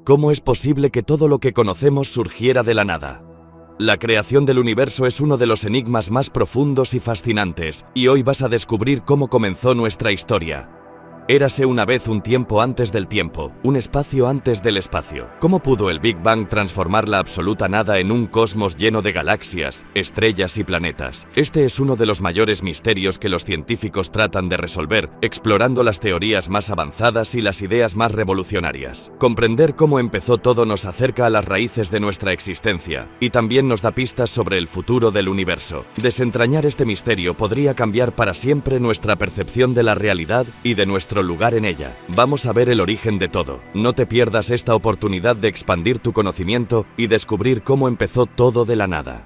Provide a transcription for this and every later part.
¿Cómo es posible que todo lo que conocemos surgiera de la nada? La creación del universo es uno de los enigmas más profundos y fascinantes, y hoy vas a descubrir cómo comenzó nuestra historia. Érase una vez un tiempo antes del tiempo, un espacio antes del espacio. ¿Cómo pudo el Big Bang transformar la absoluta nada en un cosmos lleno de galaxias, estrellas y planetas? Este es uno de los mayores misterios que los científicos tratan de resolver, explorando las teorías más avanzadas y las ideas más revolucionarias. Comprender cómo empezó todo nos acerca a las raíces de nuestra existencia, y también nos da pistas sobre el futuro del universo. Desentrañar este misterio podría cambiar para siempre nuestra percepción de la realidad y de nuestro lugar en ella. Vamos a ver el origen de todo. No te pierdas esta oportunidad de expandir tu conocimiento y descubrir cómo empezó todo de la nada.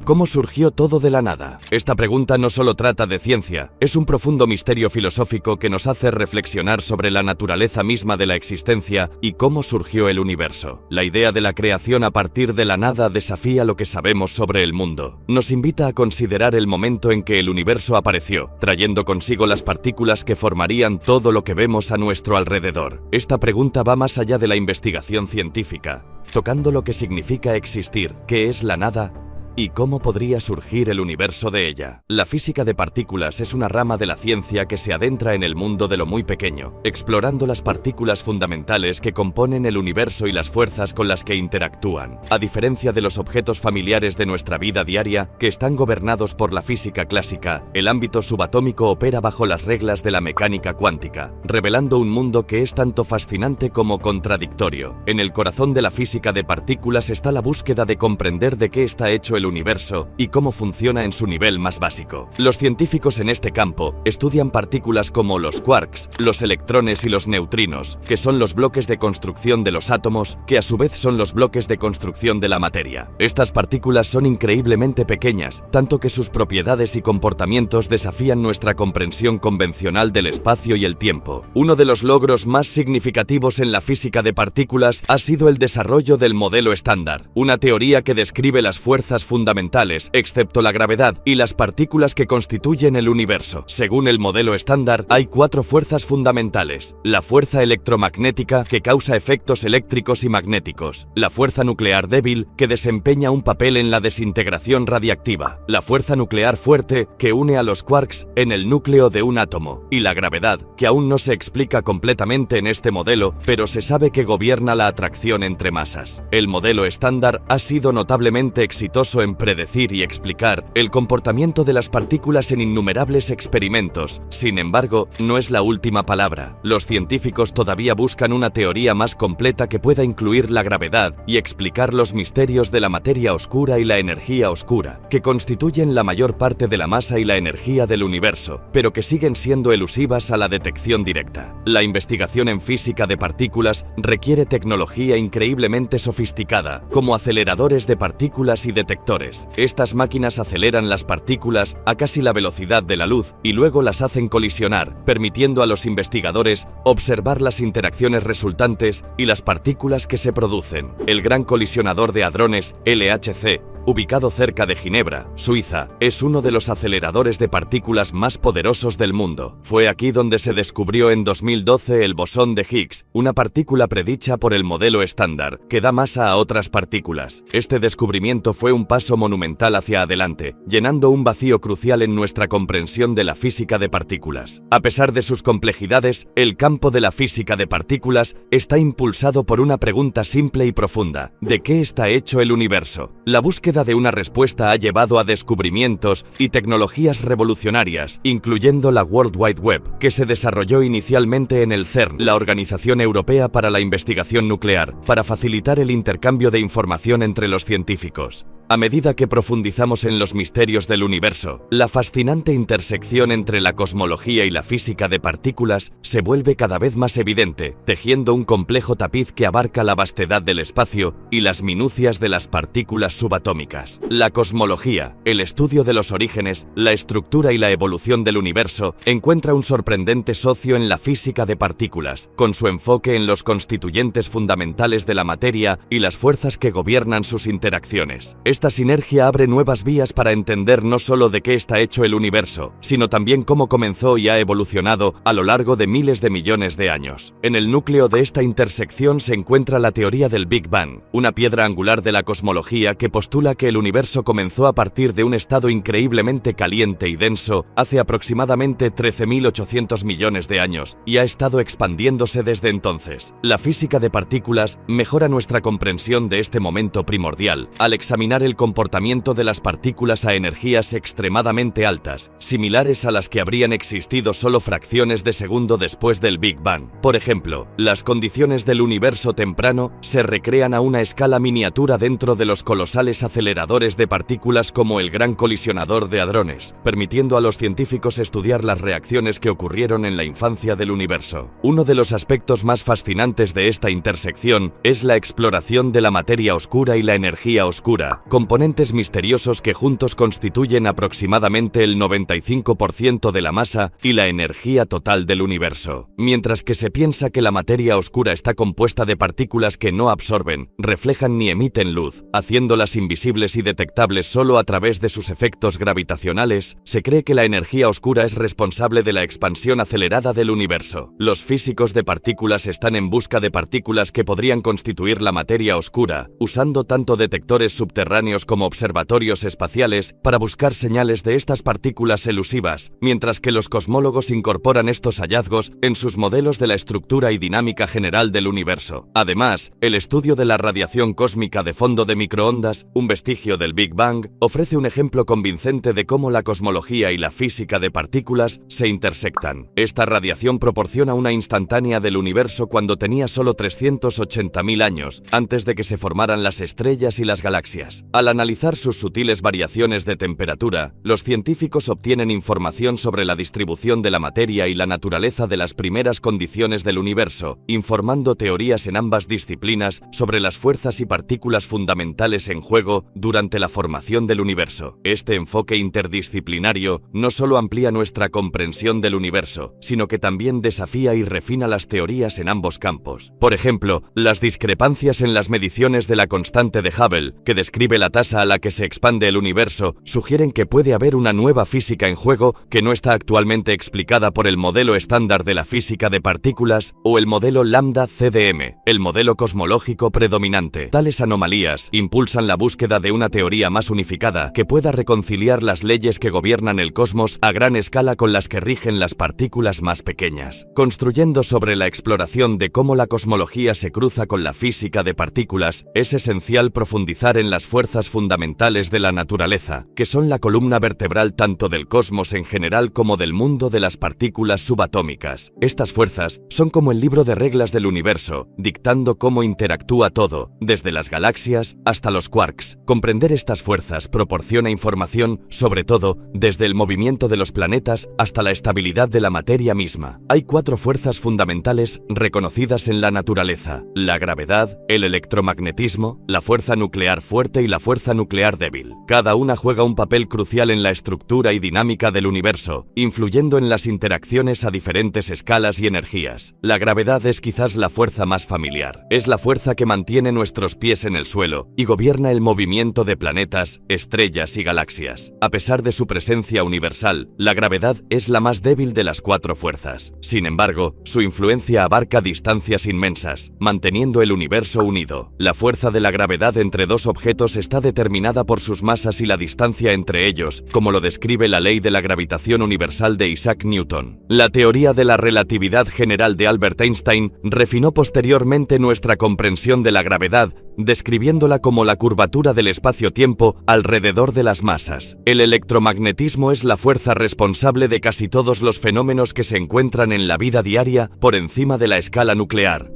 ¿Cómo surgió todo de la nada? Esta pregunta no solo trata de ciencia, es un profundo misterio filosófico que nos hace reflexionar sobre la naturaleza misma de la existencia y cómo surgió el universo. La idea de la creación a partir de la nada desafía lo que sabemos sobre el mundo. Nos invita a considerar el momento en que el universo apareció, trayendo consigo las partículas que formarían todo lo que vemos a nuestro alrededor. Esta pregunta va más allá de la investigación científica, tocando lo que significa existir, qué es la nada y cómo podría surgir el universo de ella. La física de partículas es una rama de la ciencia que se adentra en el mundo de lo muy pequeño, explorando las partículas fundamentales que componen el universo y las fuerzas con las que interactúan. A diferencia de los objetos familiares de nuestra vida diaria, que están gobernados por la física clásica, el ámbito subatómico opera bajo las reglas de la mecánica cuántica, revelando un mundo que es tanto fascinante como contradictorio. En el corazón de la física de partículas está la búsqueda de comprender de qué está hecho el universo y cómo funciona en su nivel más básico. Los científicos en este campo estudian partículas como los quarks, los electrones y los neutrinos, que son los bloques de construcción de los átomos, que a su vez son los bloques de construcción de la materia. Estas partículas son increíblemente pequeñas, tanto que sus propiedades y comportamientos desafían nuestra comprensión convencional del espacio y el tiempo. Uno de los logros más significativos en la física de partículas ha sido el desarrollo del modelo estándar, una teoría que describe las fuerzas fundamentales, excepto la gravedad, y las partículas que constituyen el universo. Según el modelo estándar, hay 4 fuerzas fundamentales: la fuerza electromagnética, que causa efectos eléctricos y magnéticos; la fuerza nuclear débil, que desempeña un papel en la desintegración radiactiva; la fuerza nuclear fuerte, que une a los quarks en el núcleo de un átomo; y la gravedad, que aún no se explica completamente en este modelo, pero se sabe que gobierna la atracción entre masas. El modelo estándar ha sido notablemente exitoso en predecir y explicar el comportamiento de las partículas en innumerables experimentos. Sin embargo, no es la última palabra. Los científicos todavía buscan una teoría más completa que pueda incluir la gravedad y explicar los misterios de la materia oscura y la energía oscura, que constituyen la mayor parte de la masa y la energía del universo, pero que siguen siendo elusivas a la detección directa. La investigación en física de partículas requiere tecnología increíblemente sofisticada, como aceleradores de partículas y detectores. Estas máquinas aceleran las partículas a casi la velocidad de la luz y luego las hacen colisionar, permitiendo a los investigadores observar las interacciones resultantes y las partículas que se producen. El Gran Colisionador de Hadrones, LHC, ubicado cerca de Ginebra, Suiza, es uno de los aceleradores de partículas más poderosos del mundo. Fue aquí donde se descubrió en 2012 el bosón de Higgs, una partícula predicha por el modelo estándar, que da masa a otras partículas. Este descubrimiento fue un paso monumental hacia adelante, llenando un vacío crucial en nuestra comprensión de la física de partículas. A pesar de sus complejidades, el campo de la física de partículas está impulsado por una pregunta simple y profunda: ¿de qué está hecho el universo? La búsqueda de una respuesta ha llevado a descubrimientos y tecnologías revolucionarias, incluyendo la World Wide Web, que se desarrolló inicialmente en el CERN, la Organización Europea para la Investigación Nuclear, para facilitar el intercambio de información entre los científicos. A medida que profundizamos en los misterios del universo, la fascinante intersección entre la cosmología y la física de partículas se vuelve cada vez más evidente, tejiendo un complejo tapiz que abarca la vastedad del espacio y las minucias de las partículas subatómicas. La cosmología, el estudio de los orígenes, la estructura y la evolución del universo, encuentra un sorprendente socio en la física de partículas, con su enfoque en los constituyentes fundamentales de la materia y las fuerzas que gobiernan sus interacciones. Esta sinergia abre nuevas vías para entender no solo de qué está hecho el universo, sino también cómo comenzó y ha evolucionado a lo largo de miles de millones de años. En el núcleo de esta intersección se encuentra la teoría del Big Bang, una piedra angular de la cosmología que postula que el universo comenzó a partir de un estado increíblemente caliente y denso hace aproximadamente 13.800 millones de años y ha estado expandiéndose desde entonces. La física de partículas mejora nuestra comprensión de este momento primordial al examinar el comportamiento de las partículas a energías extremadamente altas, similares a las que habrían existido solo fracciones de segundo después del Big Bang. Por ejemplo, las condiciones del universo temprano se recrean a una escala miniatura dentro de los colosales aceleradores de partículas como el Gran Colisionador de Hadrones, permitiendo a los científicos estudiar las reacciones que ocurrieron en la infancia del universo. Uno de los aspectos más fascinantes de esta intersección es la exploración de la materia oscura y la energía oscura, componentes misteriosos que juntos constituyen aproximadamente el 95% de la masa y la energía total del universo. Mientras que se piensa que la materia oscura está compuesta de partículas que no absorben, reflejan ni emiten luz, haciéndolas invisibles y detectables solo a través de sus efectos gravitacionales, se cree que la energía oscura es responsable de la expansión acelerada del universo. Los físicos de partículas están en busca de partículas que podrían constituir la materia oscura, usando tanto detectores subterráneos como observatorios espaciales para buscar señales de estas partículas elusivas, mientras que los cosmólogos incorporan estos hallazgos en sus modelos de la estructura y dinámica general del universo. Además, el estudio de la radiación cósmica de fondo de microondas, un vestigio del Big Bang, ofrece un ejemplo convincente de cómo la cosmología y la física de partículas se intersectan. Esta radiación proporciona una instantánea del universo cuando tenía solo 380.000 años, antes de que se formaran las estrellas y las galaxias. Al analizar sus sutiles variaciones de temperatura, los científicos obtienen información sobre la distribución de la materia y la naturaleza de las primeras condiciones del universo, informando teorías en ambas disciplinas sobre las fuerzas y partículas fundamentales en juego durante la formación del universo. Este enfoque interdisciplinario no solo amplía nuestra comprensión del universo, sino que también desafía y refina las teorías en ambos campos. Por ejemplo, las discrepancias en las mediciones de la constante de Hubble, que describe la tasa a la que se expande el universo, sugieren que puede haber una nueva física en juego que no está actualmente explicada por el modelo estándar de la física de partículas o el modelo lambda CDM, el modelo cosmológico predominante. Tales anomalías impulsan la búsqueda de una teoría más unificada que pueda reconciliar las leyes que gobiernan el cosmos a gran escala con las que rigen las partículas más pequeñas. Construyendo sobre la exploración de cómo la cosmología se cruza con la física de partículas, es esencial profundizar en las fuerzas fundamentales de la naturaleza, que son la columna vertebral tanto del cosmos en general como del mundo de las partículas subatómicas. Estas fuerzas son como el libro de reglas del universo, dictando cómo interactúa todo, desde las galaxias hasta los quarks. Comprender estas fuerzas proporciona información, sobre todo, desde el movimiento de los planetas hasta la estabilidad de la materia misma. Hay 4 fuerzas fundamentales reconocidas en la naturaleza: la gravedad, el electromagnetismo, la fuerza nuclear fuerte y la fuerza nuclear débil. Cada una juega un papel crucial en la estructura y dinámica del universo, influyendo en las interacciones a diferentes escalas y energías. La gravedad es quizás la fuerza más familiar. Es la fuerza que mantiene nuestros pies en el suelo y gobierna el movimiento de planetas, estrellas y galaxias. A pesar de su presencia universal, la gravedad es la más débil de las 4 fuerzas. Sin embargo, su influencia abarca distancias inmensas, manteniendo el universo unido. La fuerza de la gravedad entre dos objetos está determinada por sus masas y la distancia entre ellos, como lo describe la ley de la gravitación universal de Isaac Newton. La teoría de la relatividad general de Albert Einstein refinó posteriormente nuestra comprensión de la gravedad, describiéndola como la curvatura del espacio-tiempo alrededor de las masas. El electromagnetismo es la fuerza responsable de casi todos los fenómenos que se encuentran en la vida diaria por encima de la escala nuclear.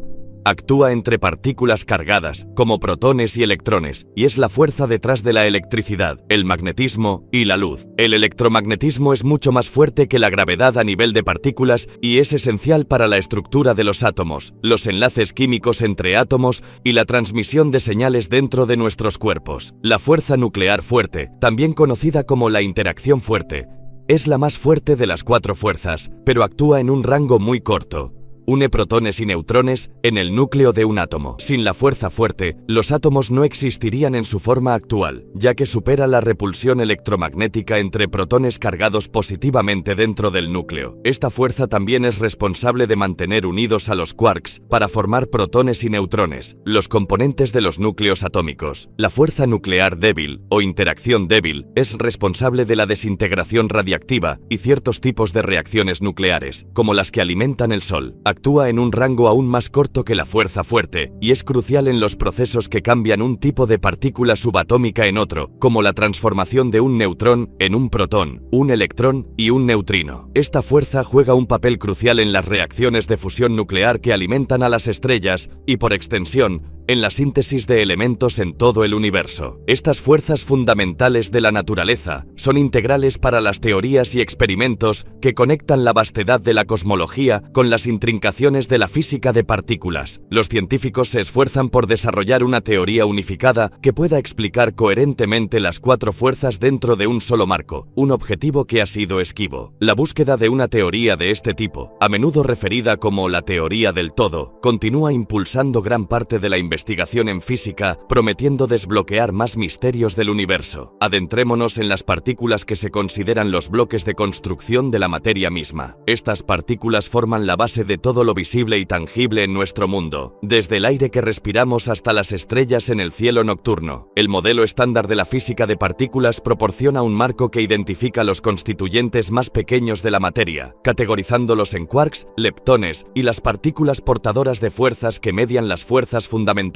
Actúa entre partículas cargadas, como protones y electrones, y es la fuerza detrás de la electricidad, el magnetismo y la luz. El electromagnetismo es mucho más fuerte que la gravedad a nivel de partículas y es esencial para la estructura de los átomos, los enlaces químicos entre átomos y la transmisión de señales dentro de nuestros cuerpos. La fuerza nuclear fuerte, también conocida como la interacción fuerte, es la más fuerte de las 4 fuerzas, pero actúa en un rango muy corto. une protones y neutrones en el núcleo de un átomo. Sin la fuerza fuerte, los átomos no existirían en su forma actual, ya que supera la repulsión electromagnética entre protones cargados positivamente dentro del núcleo. Esta fuerza también es responsable de mantener unidos a los quarks para formar protones y neutrones, los componentes de los núcleos atómicos. La fuerza nuclear débil o interacción débil es responsable de la desintegración radiactiva y ciertos tipos de reacciones nucleares, como las que alimentan el Sol. Actúa en un rango aún más corto que la fuerza fuerte y es crucial en los procesos que cambian un tipo de partícula subatómica en otro, como la transformación de un neutrón en un protón, un electrón y un neutrino. Esta fuerza juega un papel crucial en las reacciones de fusión nuclear que alimentan a las estrellas y, por extensión, en la síntesis de elementos en todo el universo. Estas fuerzas fundamentales de la naturaleza son integrales para las teorías y experimentos que conectan la vastedad de la cosmología con las intrincaciones de la física de partículas. Los científicos se esfuerzan por desarrollar una teoría unificada que pueda explicar coherentemente las cuatro fuerzas dentro de un solo marco, un objetivo que ha sido esquivo. La búsqueda de una teoría de este tipo, a menudo referida como la teoría del todo, continúa impulsando gran parte de la investigación en física, prometiendo desbloquear más misterios del universo. Adentrémonos en las partículas que se consideran los bloques de construcción de la materia misma. Estas partículas forman la base de todo lo visible y tangible en nuestro mundo, desde el aire que respiramos hasta las estrellas en el cielo nocturno. El modelo estándar de la física de partículas proporciona un marco que identifica los constituyentes más pequeños de la materia, categorizándolos en quarks, leptones y las partículas portadoras de fuerzas que median las fuerzas fundamentales.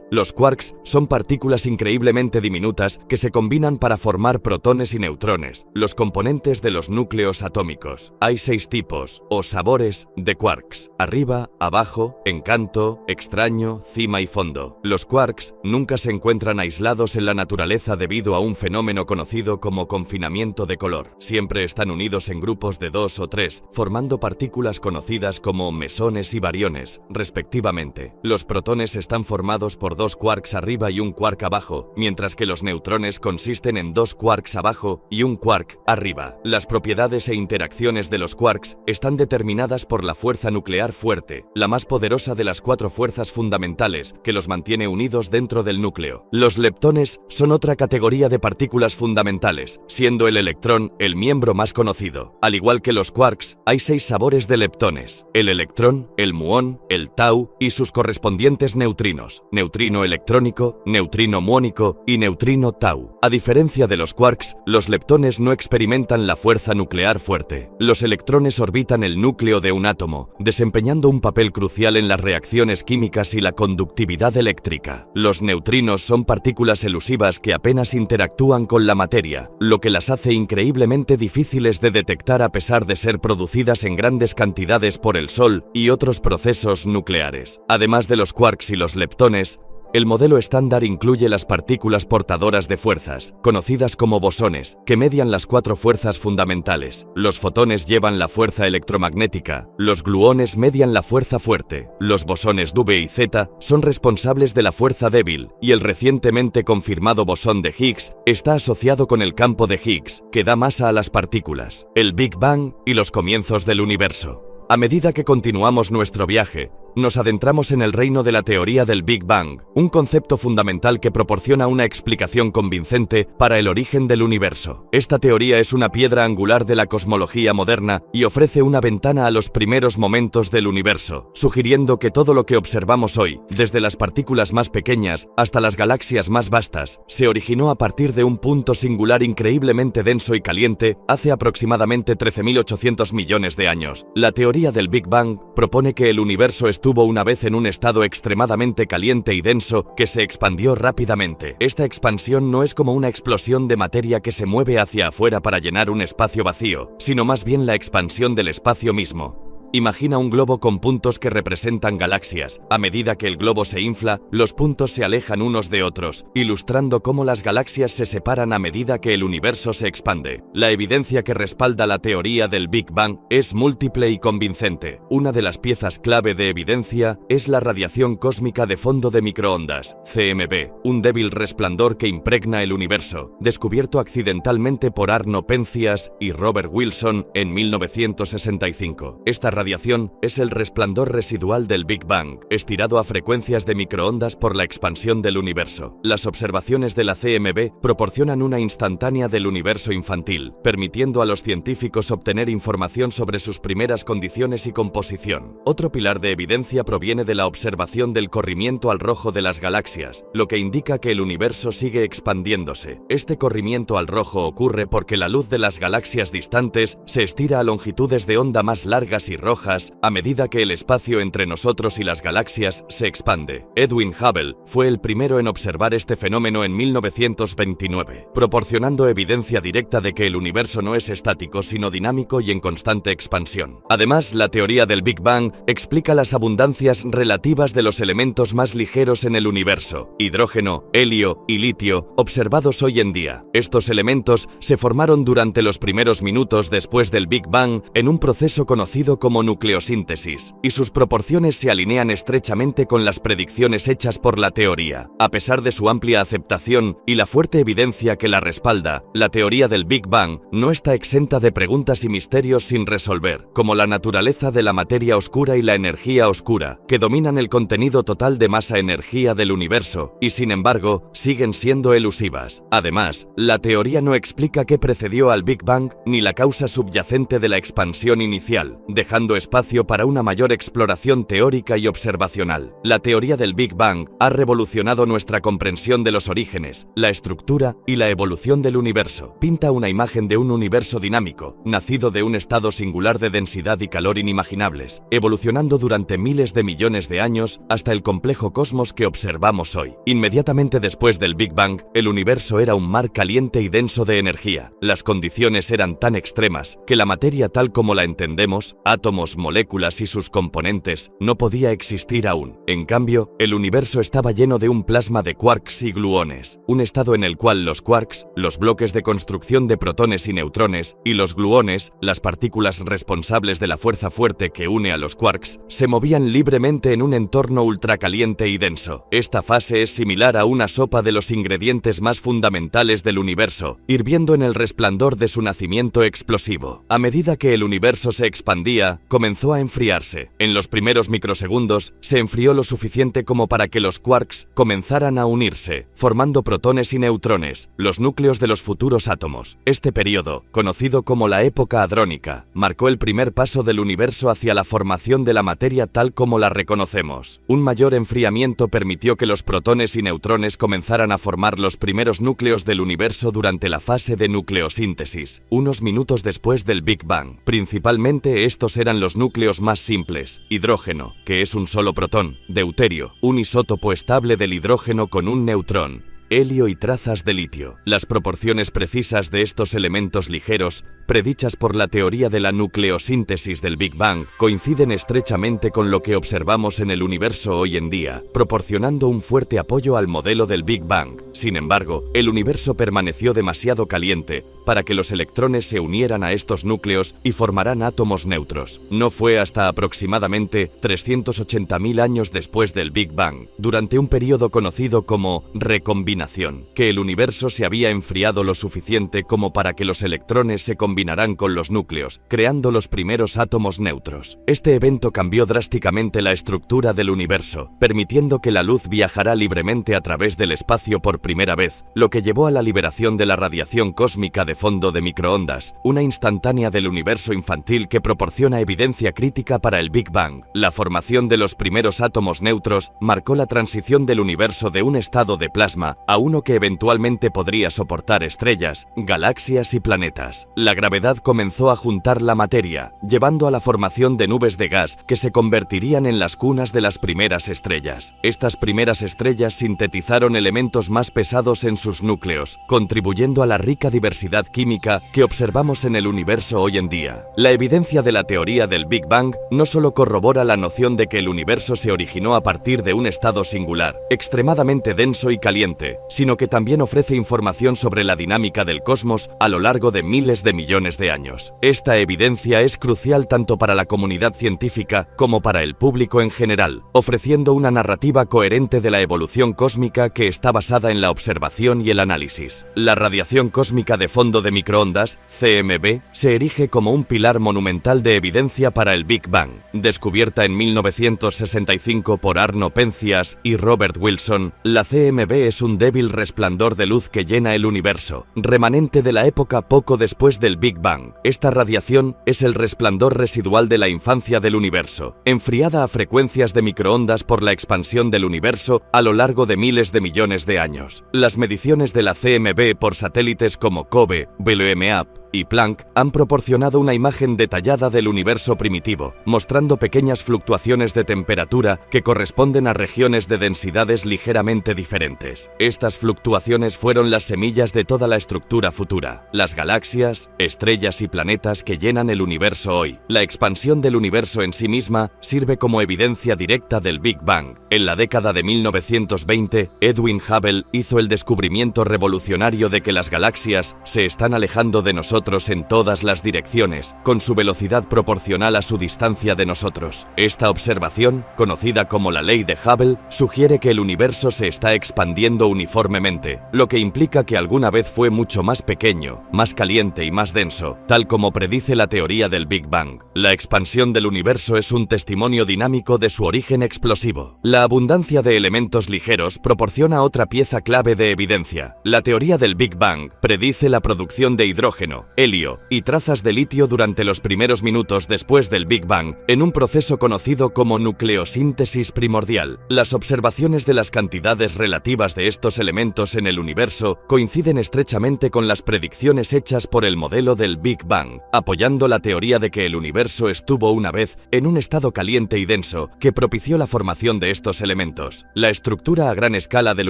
Los quarks son partículas increíblemente diminutas que se combinan para formar protones y neutrones, los componentes de los núcleos atómicos. Hay 6 tipos, o sabores, de quarks: arriba, abajo, encanto, extraño, cima y fondo. Los quarks nunca se encuentran aislados en la naturaleza debido a un fenómeno conocido como confinamiento de color. Siempre están unidos en grupos de 2 o 3, formando partículas conocidas como mesones y bariones, respectivamente. Los protones están formados por 2 quarks arriba y un quark abajo, mientras que los neutrones consisten en 2 quarks abajo y un quark arriba. Las propiedades e interacciones de los quarks están determinadas por la fuerza nuclear fuerte, la más poderosa de las 4 fuerzas fundamentales que los mantiene unidos dentro del núcleo. Los leptones son otra categoría de partículas fundamentales, siendo el electrón el miembro más conocido. Al igual que los quarks, hay 6 sabores de leptones: el electrón, el muón, el tau y sus correspondientes neutrinos: neutrino electrónico, neutrino muónico y neutrino tau. A diferencia de los quarks, los leptones no experimentan la fuerza nuclear fuerte. Los electrones orbitan el núcleo de un átomo, desempeñando un papel crucial en las reacciones químicas y la conductividad eléctrica. Los neutrinos son partículas elusivas que apenas interactúan con la materia, lo que las hace increíblemente difíciles de detectar a pesar de ser producidas en grandes cantidades por el Sol y otros procesos nucleares. Además de los quarks y los leptones, el modelo estándar incluye las partículas portadoras de fuerzas, conocidas como bosones, que median las 4 fuerzas fundamentales. Los fotones llevan la fuerza electromagnética, los gluones median la fuerza fuerte, los bosones W y Z son responsables de la fuerza débil, y el recientemente confirmado bosón de Higgs está asociado con el campo de Higgs, que da masa a las partículas. El Big Bang y los comienzos del universo. A medida que continuamos nuestro viaje, nos adentramos en el reino de la teoría del Big Bang, un concepto fundamental que proporciona una explicación convincente para el origen del universo. Esta teoría es una piedra angular de la cosmología moderna y ofrece una ventana a los primeros momentos del universo, sugiriendo que todo lo que observamos hoy, desde las partículas más pequeñas hasta las galaxias más vastas, se originó a partir de un punto singular increíblemente denso y caliente hace aproximadamente 13.800 millones de años. La teoría del Big Bang propone que el universo estuvo una vez en un estado extremadamente caliente y denso que se expandió rápidamente. Esta expansión no es como una explosión de materia que se mueve hacia afuera para llenar un espacio vacío, sino más bien la expansión del espacio mismo. Imagina un globo con puntos que representan galaxias. A medida que el globo se infla, los puntos se alejan unos de otros, ilustrando cómo las galaxias se separan a medida que el universo se expande. La evidencia que respalda la teoría del Big Bang es múltiple y convincente. Una de las piezas clave de evidencia es la radiación cósmica de fondo de microondas, CMB, un débil resplandor que impregna el universo, descubierto accidentalmente por Arno Penzias y Robert Wilson en 1965. Esta radiación es el resplandor residual del Big Bang, estirado a frecuencias de microondas por la expansión del universo. Las observaciones de la CMB proporcionan una instantánea del universo infantil, permitiendo a los científicos obtener información sobre sus primeras condiciones y composición. Otro pilar de evidencia proviene de la observación del corrimiento al rojo de las galaxias, lo que indica que el universo sigue expandiéndose. Este corrimiento al rojo ocurre porque la luz de las galaxias distantes se estira a longitudes de onda más largas y rojas a medida que el espacio entre nosotros y las galaxias se expande. Edwin Hubble fue el primero en observar este fenómeno en 1929, proporcionando evidencia directa de que el universo no es estático sino dinámico y en constante expansión. Además, la teoría del Big Bang explica las abundancias relativas de los elementos más ligeros en el universo, hidrógeno, helio y litio, observados hoy en día. Estos elementos se formaron durante los primeros minutos después del Big Bang en un proceso conocido como nucleosíntesis, y sus proporciones se alinean estrechamente con las predicciones hechas por la teoría. A pesar de su amplia aceptación y la fuerte evidencia que la respalda, la teoría del Big Bang no está exenta de preguntas y misterios sin resolver, como la naturaleza de la materia oscura y la energía oscura, que dominan el contenido total de masa-energía del universo, y sin embargo, siguen siendo elusivas. Además, la teoría no explica qué precedió al Big Bang ni la causa subyacente de la expansión inicial, dejando espacio para una mayor exploración teórica y observacional. La teoría del Big Bang ha revolucionado nuestra comprensión de los orígenes, la estructura y la evolución del universo. Pinta una imagen de un universo dinámico, nacido de un estado singular de densidad y calor inimaginables, evolucionando durante miles de millones de años hasta el complejo cosmos que observamos hoy. Inmediatamente después del Big Bang, el universo era un mar caliente y denso de energía. Las condiciones eran tan extremas que la materia tal como la entendemos, átomos, moléculas y sus componentes, no podía existir aún. En cambio, el universo estaba lleno de un plasma de quarks y gluones, un estado en el cual los quarks, los bloques de construcción de protones y neutrones, y los gluones, las partículas responsables de la fuerza fuerte que une a los quarks, se movían libremente en un entorno ultracaliente y denso. Esta fase es similar a una sopa de los ingredientes más fundamentales del universo, hirviendo en el resplandor de su nacimiento explosivo. A medida que el universo se expandía, comenzó a enfriarse. En los primeros microsegundos, se enfrió lo suficiente como para que los quarks comenzaran a unirse, formando protones y neutrones, los núcleos de los futuros átomos. Este periodo, conocido como la época hadrónica, marcó el primer paso del universo hacia la formación de la materia tal como la reconocemos. Un mayor enfriamiento permitió que los protones y neutrones comenzaran a formar los primeros núcleos del universo durante la fase de nucleosíntesis, unos minutos después del Big Bang. Principalmente estos eran los núcleos más simples: hidrógeno, que es un solo protón; deuterio, un isótopo estable del hidrógeno con un neutrón; helio y trazas de litio. Las proporciones precisas de estos elementos ligeros, predichas por la teoría de la nucleosíntesis del Big Bang, coinciden estrechamente con lo que observamos en el universo hoy en día, proporcionando un fuerte apoyo al modelo del Big Bang. Sin embargo, el universo permaneció demasiado caliente para que los electrones se unieran a estos núcleos y formaran átomos neutros. No fue hasta aproximadamente 380.000 años después del Big Bang, durante un periodo conocido como recombinación, que el universo se había enfriado lo suficiente como para que los electrones se combinaran con los núcleos, creando los primeros átomos neutros. Este evento cambió drásticamente la estructura del universo, permitiendo que la luz viajara libremente a través del espacio por primera vez, lo que llevó a la liberación de la radiación cósmica de fondo de microondas, una instantánea del universo infantil que proporciona evidencia crítica para el Big Bang. La formación de los primeros átomos neutros marcó la transición del universo de un estado de plasma a uno que eventualmente podría soportar estrellas, galaxias y planetas. La gravedad comenzó a juntar la materia, llevando a la formación de nubes de gas que se convertirían en las cunas de las primeras estrellas. Estas primeras estrellas sintetizaron elementos más pesados en sus núcleos, contribuyendo a la rica diversidad química que observamos en el universo hoy en día. La evidencia de la teoría del Big Bang no solo corrobora la noción de que el universo se originó a partir de un estado singular, extremadamente denso y caliente, simple, sino que también ofrece información sobre la dinámica del cosmos a lo largo de miles de millones de años. Esta evidencia es crucial tanto para la comunidad científica como para el público en general, ofreciendo una narrativa coherente de la evolución cósmica que está basada en la observación y el análisis. La radiación cósmica de fondo de microondas, CMB, se erige como un pilar monumental de evidencia para el Big Bang. Descubierta en 1965 por Arno Penzias y Robert Wilson, la CMB es un débil resplandor de luz que llena el universo, remanente de la época poco después del Big Bang. Esta radiación es el resplandor residual de la infancia del universo, enfriada a frecuencias de microondas por la expansión del universo a lo largo de miles de millones de años. Las mediciones de la CMB por satélites como COBE, BLEMAP y Planck han proporcionado una imagen detallada del universo primitivo, mostrando pequeñas fluctuaciones de temperatura que corresponden a regiones de densidades ligeramente diferentes. Estas fluctuaciones fueron las semillas de toda la estructura futura, las galaxias, estrellas y planetas que llenan el universo hoy. La expansión del universo en sí misma sirve como evidencia directa del Big Bang. En la década de 1920, Edwin Hubble hizo el descubrimiento revolucionario de que las galaxias se están alejando de nosotros en todas las direcciones, con su velocidad proporcional a su distancia de nosotros. Esta observación, conocida como la ley de Hubble, sugiere que el universo se está expandiendo uniformemente, lo que implica que alguna vez fue mucho más pequeño, más caliente y más denso, tal como predice la teoría del Big Bang. La expansión del universo es un testimonio dinámico de su origen explosivo. La abundancia de elementos ligeros proporciona otra pieza clave de evidencia. La teoría del Big Bang predice la producción de hidrógeno, helio y trazas de litio durante los primeros minutos después del Big Bang, en un proceso conocido como nucleosíntesis primordial. Las observaciones de las cantidades relativas de estos elementos en el universo coinciden estrechamente con las predicciones hechas por el modelo del Big Bang, apoyando la teoría de que el universo estuvo una vez en un estado caliente y denso que propició la formación de estos elementos. La estructura a gran escala del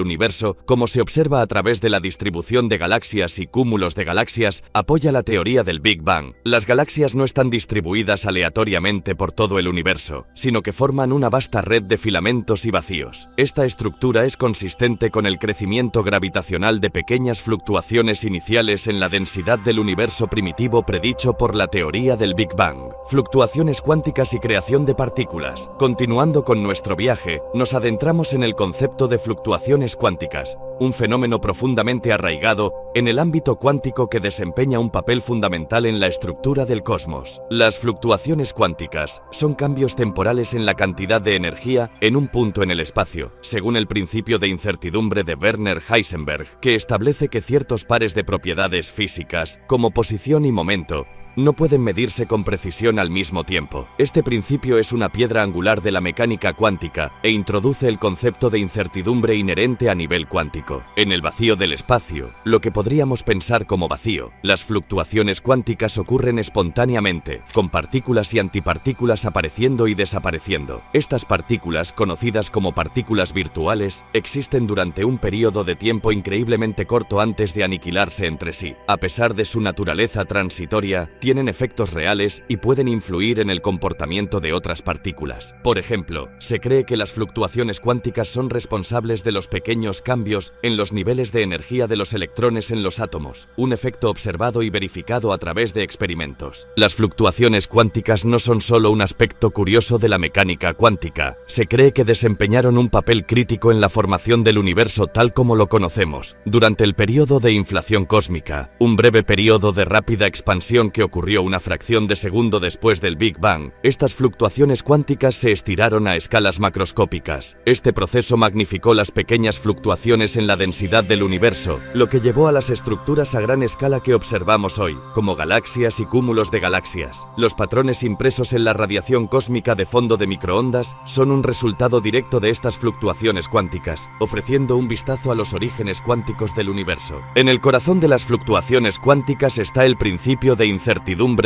universo, como se observa a través de la distribución de galaxias y cúmulos de galaxias, apoya la teoría del Big Bang. Las galaxias no están distribuidas aleatoriamente por todo el universo, sino que forman una vasta red de filamentos y vacíos. Esta estructura es consistente con el crecimiento gravitacional de pequeñas fluctuaciones iniciales en la densidad del universo primitivo predicho por la teoría del Big Bang. Fluctuaciones cuánticas y creación de partículas. Continuando con nuestro viaje, nos adentramos en el concepto de fluctuaciones cuánticas, un fenómeno profundamente arraigado en el ámbito cuántico que desempeña un papel fundamental en la estructura del cosmos. Las fluctuaciones cuánticas son cambios temporales en la cantidad de energía en un punto en el espacio, según el principio de incertidumbre de Werner Heisenberg, que establece que ciertos pares de propiedades físicas, como posición y momento, no pueden medirse con precisión al mismo tiempo. Este principio es una piedra angular de la mecánica cuántica e introduce el concepto de incertidumbre inherente a nivel cuántico. En el vacío del espacio, lo que podríamos pensar como vacío, las fluctuaciones cuánticas ocurren espontáneamente, con partículas y antipartículas apareciendo y desapareciendo. Estas partículas, conocidas como partículas virtuales, existen durante un periodo de tiempo increíblemente corto antes de aniquilarse entre sí. A pesar de su naturaleza transitoria, tienen efectos reales y pueden influir en el comportamiento de otras partículas. Por ejemplo, se cree que las fluctuaciones cuánticas son responsables de los pequeños cambios en los niveles de energía de los electrones en los átomos, un efecto observado y verificado a través de experimentos. Las fluctuaciones cuánticas no son solo un aspecto curioso de la mecánica cuántica, se cree que desempeñaron un papel crítico en la formación del universo tal como lo conocemos. Durante el periodo de inflación cósmica, un breve periodo de rápida expansión que ocurrió una fracción de segundo después del Big Bang, estas fluctuaciones cuánticas se estiraron a escalas macroscópicas. Este proceso magnificó las pequeñas fluctuaciones en la densidad del universo, lo que llevó a las estructuras a gran escala que observamos hoy, como galaxias y cúmulos de galaxias. Los patrones impresos en la radiación cósmica de fondo de microondas son un resultado directo de estas fluctuaciones cuánticas, ofreciendo un vistazo a los orígenes cuánticos del universo. En el corazón de las fluctuaciones cuánticas está el principio de incertidumbre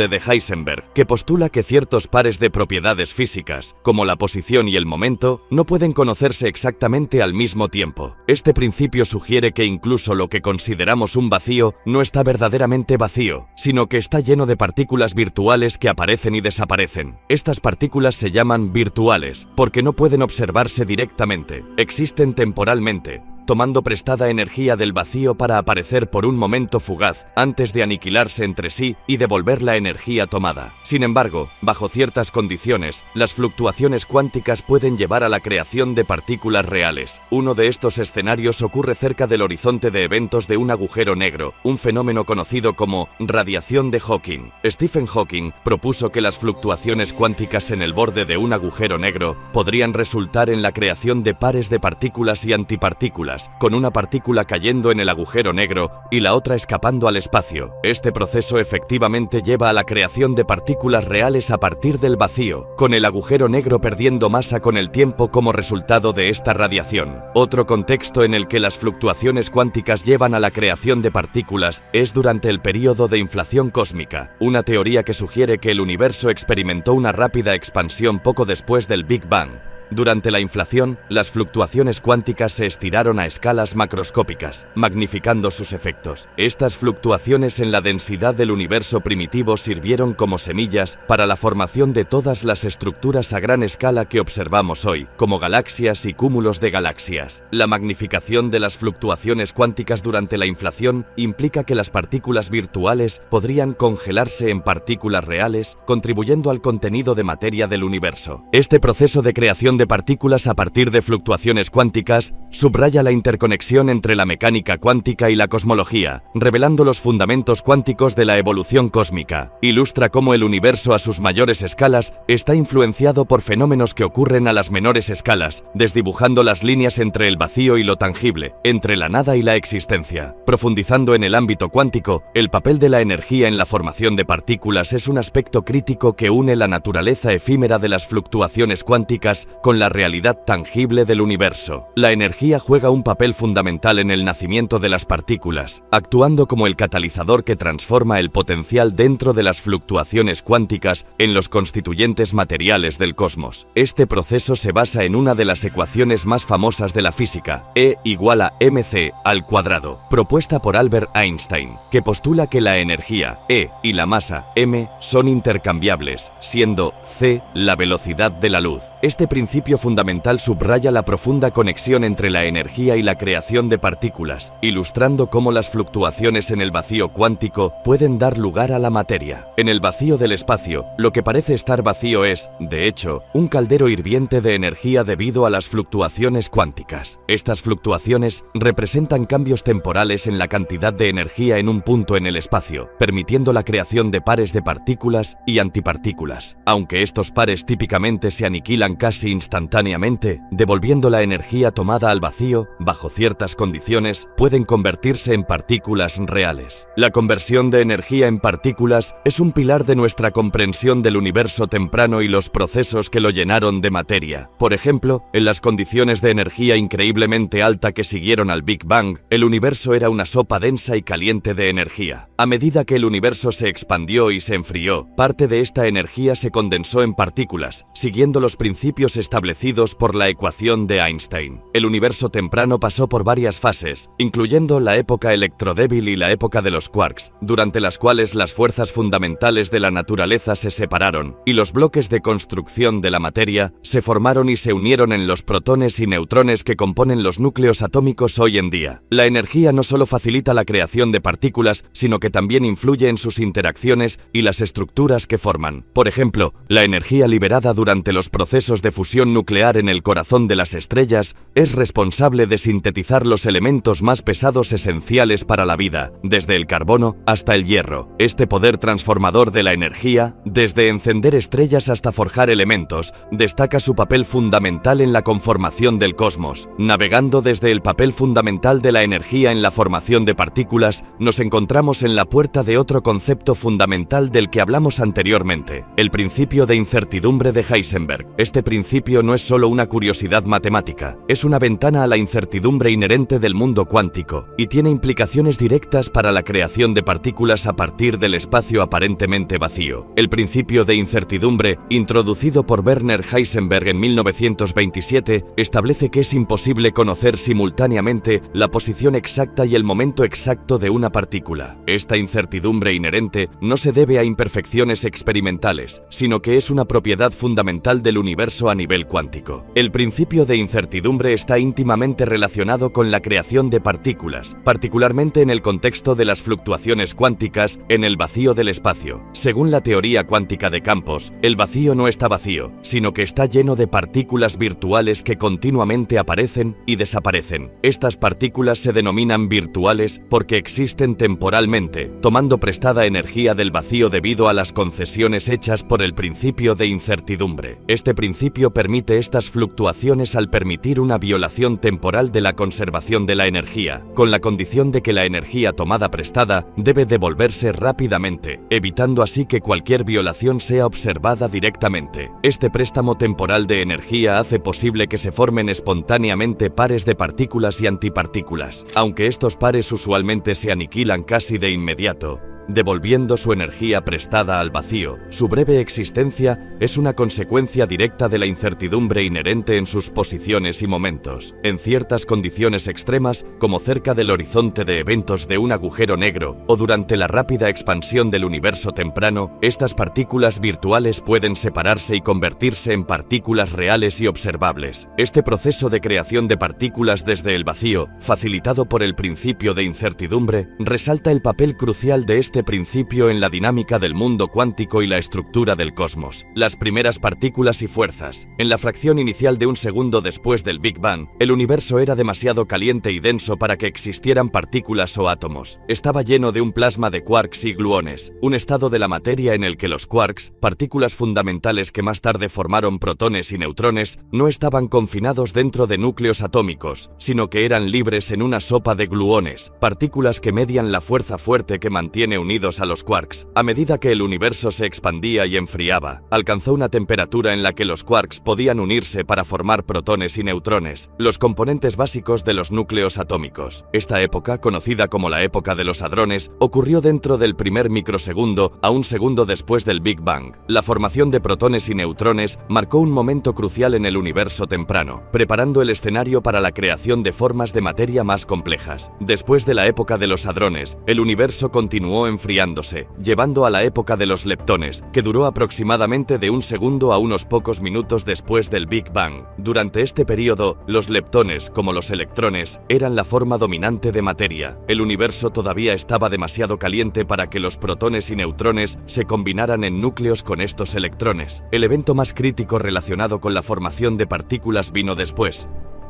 de Heisenberg, que postula que ciertos pares de propiedades físicas, como la posición y el momento, no pueden conocerse exactamente al mismo tiempo. Este principio sugiere que incluso lo que consideramos un vacío no está verdaderamente vacío, sino que está lleno de partículas virtuales que aparecen y desaparecen. Estas partículas se llaman virtuales porque no pueden observarse directamente, existen temporalmente, tomando prestada energía del vacío para aparecer por un momento fugaz, antes de aniquilarse entre sí y devolver la energía tomada. Sin embargo, bajo ciertas condiciones, las fluctuaciones cuánticas pueden llevar a la creación de partículas reales. Uno de estos escenarios ocurre cerca del horizonte de eventos de un agujero negro, un fenómeno conocido como radiación de Hawking. Stephen Hawking propuso que las fluctuaciones cuánticas en el borde de un agujero negro podrían resultar en la creación de pares de partículas y antipartículas, con una partícula cayendo en el agujero negro y la otra escapando al espacio. Este proceso efectivamente lleva a la creación de partículas reales a partir del vacío, con el agujero negro perdiendo masa con el tiempo como resultado de esta radiación. Otro contexto en el que las fluctuaciones cuánticas llevan a la creación de partículas es durante el período de inflación cósmica, una teoría que sugiere que el universo experimentó una rápida expansión poco después del Big Bang. Durante la inflación, las fluctuaciones cuánticas se estiraron a escalas macroscópicas, magnificando sus efectos. Estas fluctuaciones en la densidad del universo primitivo sirvieron como semillas para la formación de todas las estructuras a gran escala que observamos hoy, como galaxias y cúmulos de galaxias. La magnificación de las fluctuaciones cuánticas durante la inflación implica que las partículas virtuales podrían congelarse en partículas reales, contribuyendo al contenido de materia del universo. Este proceso de creación de partículas a partir de fluctuaciones cuánticas subraya la interconexión entre la mecánica cuántica y la cosmología, revelando los fundamentos cuánticos de la evolución cósmica. Ilustra cómo el universo a sus mayores escalas está influenciado por fenómenos que ocurren a las menores escalas, desdibujando las líneas entre el vacío y lo tangible, entre la nada y la existencia. Profundizando en el ámbito cuántico, el papel de la energía en la formación de partículas es un aspecto crítico que une la naturaleza efímera de las fluctuaciones cuánticas con la realidad tangible del universo. La energía juega un papel fundamental en el nacimiento de las partículas, actuando como el catalizador que transforma el potencial dentro de las fluctuaciones cuánticas en los constituyentes materiales del cosmos. Este proceso se basa en una de las ecuaciones más famosas de la física, E igual a mc², propuesta por Albert Einstein, que postula que la energía, E, y la masa, m, son intercambiables, siendo c la velocidad de la luz. Este principio fundamental subraya la profunda conexión entre la energía y la creación de partículas, ilustrando cómo las fluctuaciones en el vacío cuántico pueden dar lugar a la materia. En el vacío del espacio, lo que parece estar vacío es, de hecho, un caldero hirviente de energía debido a las fluctuaciones cuánticas. Estas fluctuaciones representan cambios temporales en la cantidad de energía en un punto en el espacio, permitiendo la creación de pares de partículas y antipartículas. Aunque estos pares típicamente se aniquilan casi instantáneamente, devolviendo la energía tomada al vacío, bajo ciertas condiciones, pueden convertirse en partículas reales. La conversión de energía en partículas es un pilar de nuestra comprensión del universo temprano y los procesos que lo llenaron de materia. Por ejemplo, en las condiciones de energía increíblemente alta que siguieron al Big Bang, el universo era una sopa densa y caliente de energía. A medida que el universo se expandió y se enfrió, parte de esta energía se condensó en partículas, siguiendo los principios establecidos por la ecuación de Einstein. El universo temprano pasó por varias fases, incluyendo la época electrodébil y la época de los quarks, durante las cuales las fuerzas fundamentales de la naturaleza se separaron, y los bloques de construcción de la materia se formaron y se unieron en los protones y neutrones que componen los núcleos atómicos hoy en día. La energía no solo facilita la creación de partículas, sino que también influye en sus interacciones y las estructuras que forman. Por ejemplo, la energía liberada durante los procesos de fusión nuclear en el corazón de las estrellas es responsable de sintetizar los elementos más pesados esenciales para la vida, desde el carbono hasta el hierro. Este poder transformador de la energía, desde encender estrellas hasta forjar elementos, destaca su papel fundamental en la conformación del cosmos. Navegando desde el papel fundamental de la energía en la formación de partículas, nos encontramos en la puerta de otro concepto fundamental del que hablamos anteriormente, el principio de incertidumbre de Heisenberg. Este principio no es solo una curiosidad matemática, es una ventana a la incertidumbre inherente del mundo cuántico, y tiene implicaciones directas para la creación de partículas a partir del espacio aparentemente vacío. El principio de incertidumbre, introducido por Werner Heisenberg en 1927, establece que es imposible conocer simultáneamente la posición exacta y el momento exacto de una partícula. Esta incertidumbre inherente no se debe a imperfecciones experimentales, sino que es una propiedad fundamental del universo a nivel nivel cuántico. El principio de incertidumbre está íntimamente relacionado con la creación de partículas, particularmente en el contexto de las fluctuaciones cuánticas en el vacío del espacio. Según la teoría cuántica de campos, el vacío no está vacío, sino que está lleno de partículas virtuales que continuamente aparecen y desaparecen. Estas partículas se denominan virtuales porque existen temporalmente, tomando prestada energía del vacío debido a las concesiones hechas por el principio de incertidumbre. Este principio permite estas fluctuaciones al permitir una violación temporal de la conservación de la energía, con la condición de que la energía tomada prestada debe devolverse rápidamente, evitando así que cualquier violación sea observada directamente. Este préstamo temporal de energía hace posible que se formen espontáneamente pares de partículas y antipartículas, aunque estos pares usualmente se aniquilan casi de inmediato, devolviendo su energía prestada al vacío. Su breve existencia es una consecuencia directa de la incertidumbre inherente en sus posiciones y momentos. En ciertas condiciones extremas, como cerca del horizonte de eventos de un agujero negro o durante la rápida expansión del universo temprano, estas partículas virtuales pueden separarse y convertirse en partículas reales y observables. Este proceso de creación de partículas desde el vacío, facilitado por el principio de incertidumbre, resalta el papel crucial de este principio en la dinámica del mundo cuántico y la estructura del cosmos. Las primeras partículas y fuerzas. En la fracción inicial de un segundo después del Big Bang, el universo era demasiado caliente y denso para que existieran partículas o átomos. Estaba lleno de un plasma de quarks y gluones, un estado de la materia en el que los quarks, partículas fundamentales que más tarde formaron protones y neutrones, no estaban confinados dentro de núcleos atómicos, sino que eran libres en una sopa de gluones, partículas que median la fuerza fuerte que mantiene unidos a los quarks. A medida que el universo se expandía y enfriaba, alcanzó una temperatura en la que los quarks podían unirse para formar protones y neutrones, los componentes básicos de los núcleos atómicos. Esta época, conocida como la época de los hadrones, ocurrió dentro del primer microsegundo a un segundo después del Big Bang. La formación de protones y neutrones marcó un momento crucial en el universo temprano, preparando el escenario para la creación de formas de materia más complejas. Después de la época de los hadrones, el universo continuó enfriándose, llevando a la época de los leptones, que duró aproximadamente de un segundo a unos pocos minutos después del Big Bang. Durante este periodo, los leptones, como los electrones, eran la forma dominante de materia. El universo todavía estaba demasiado caliente para que los protones y neutrones se combinaran en núcleos con estos electrones. El evento más crítico relacionado con la formación de partículas vino después.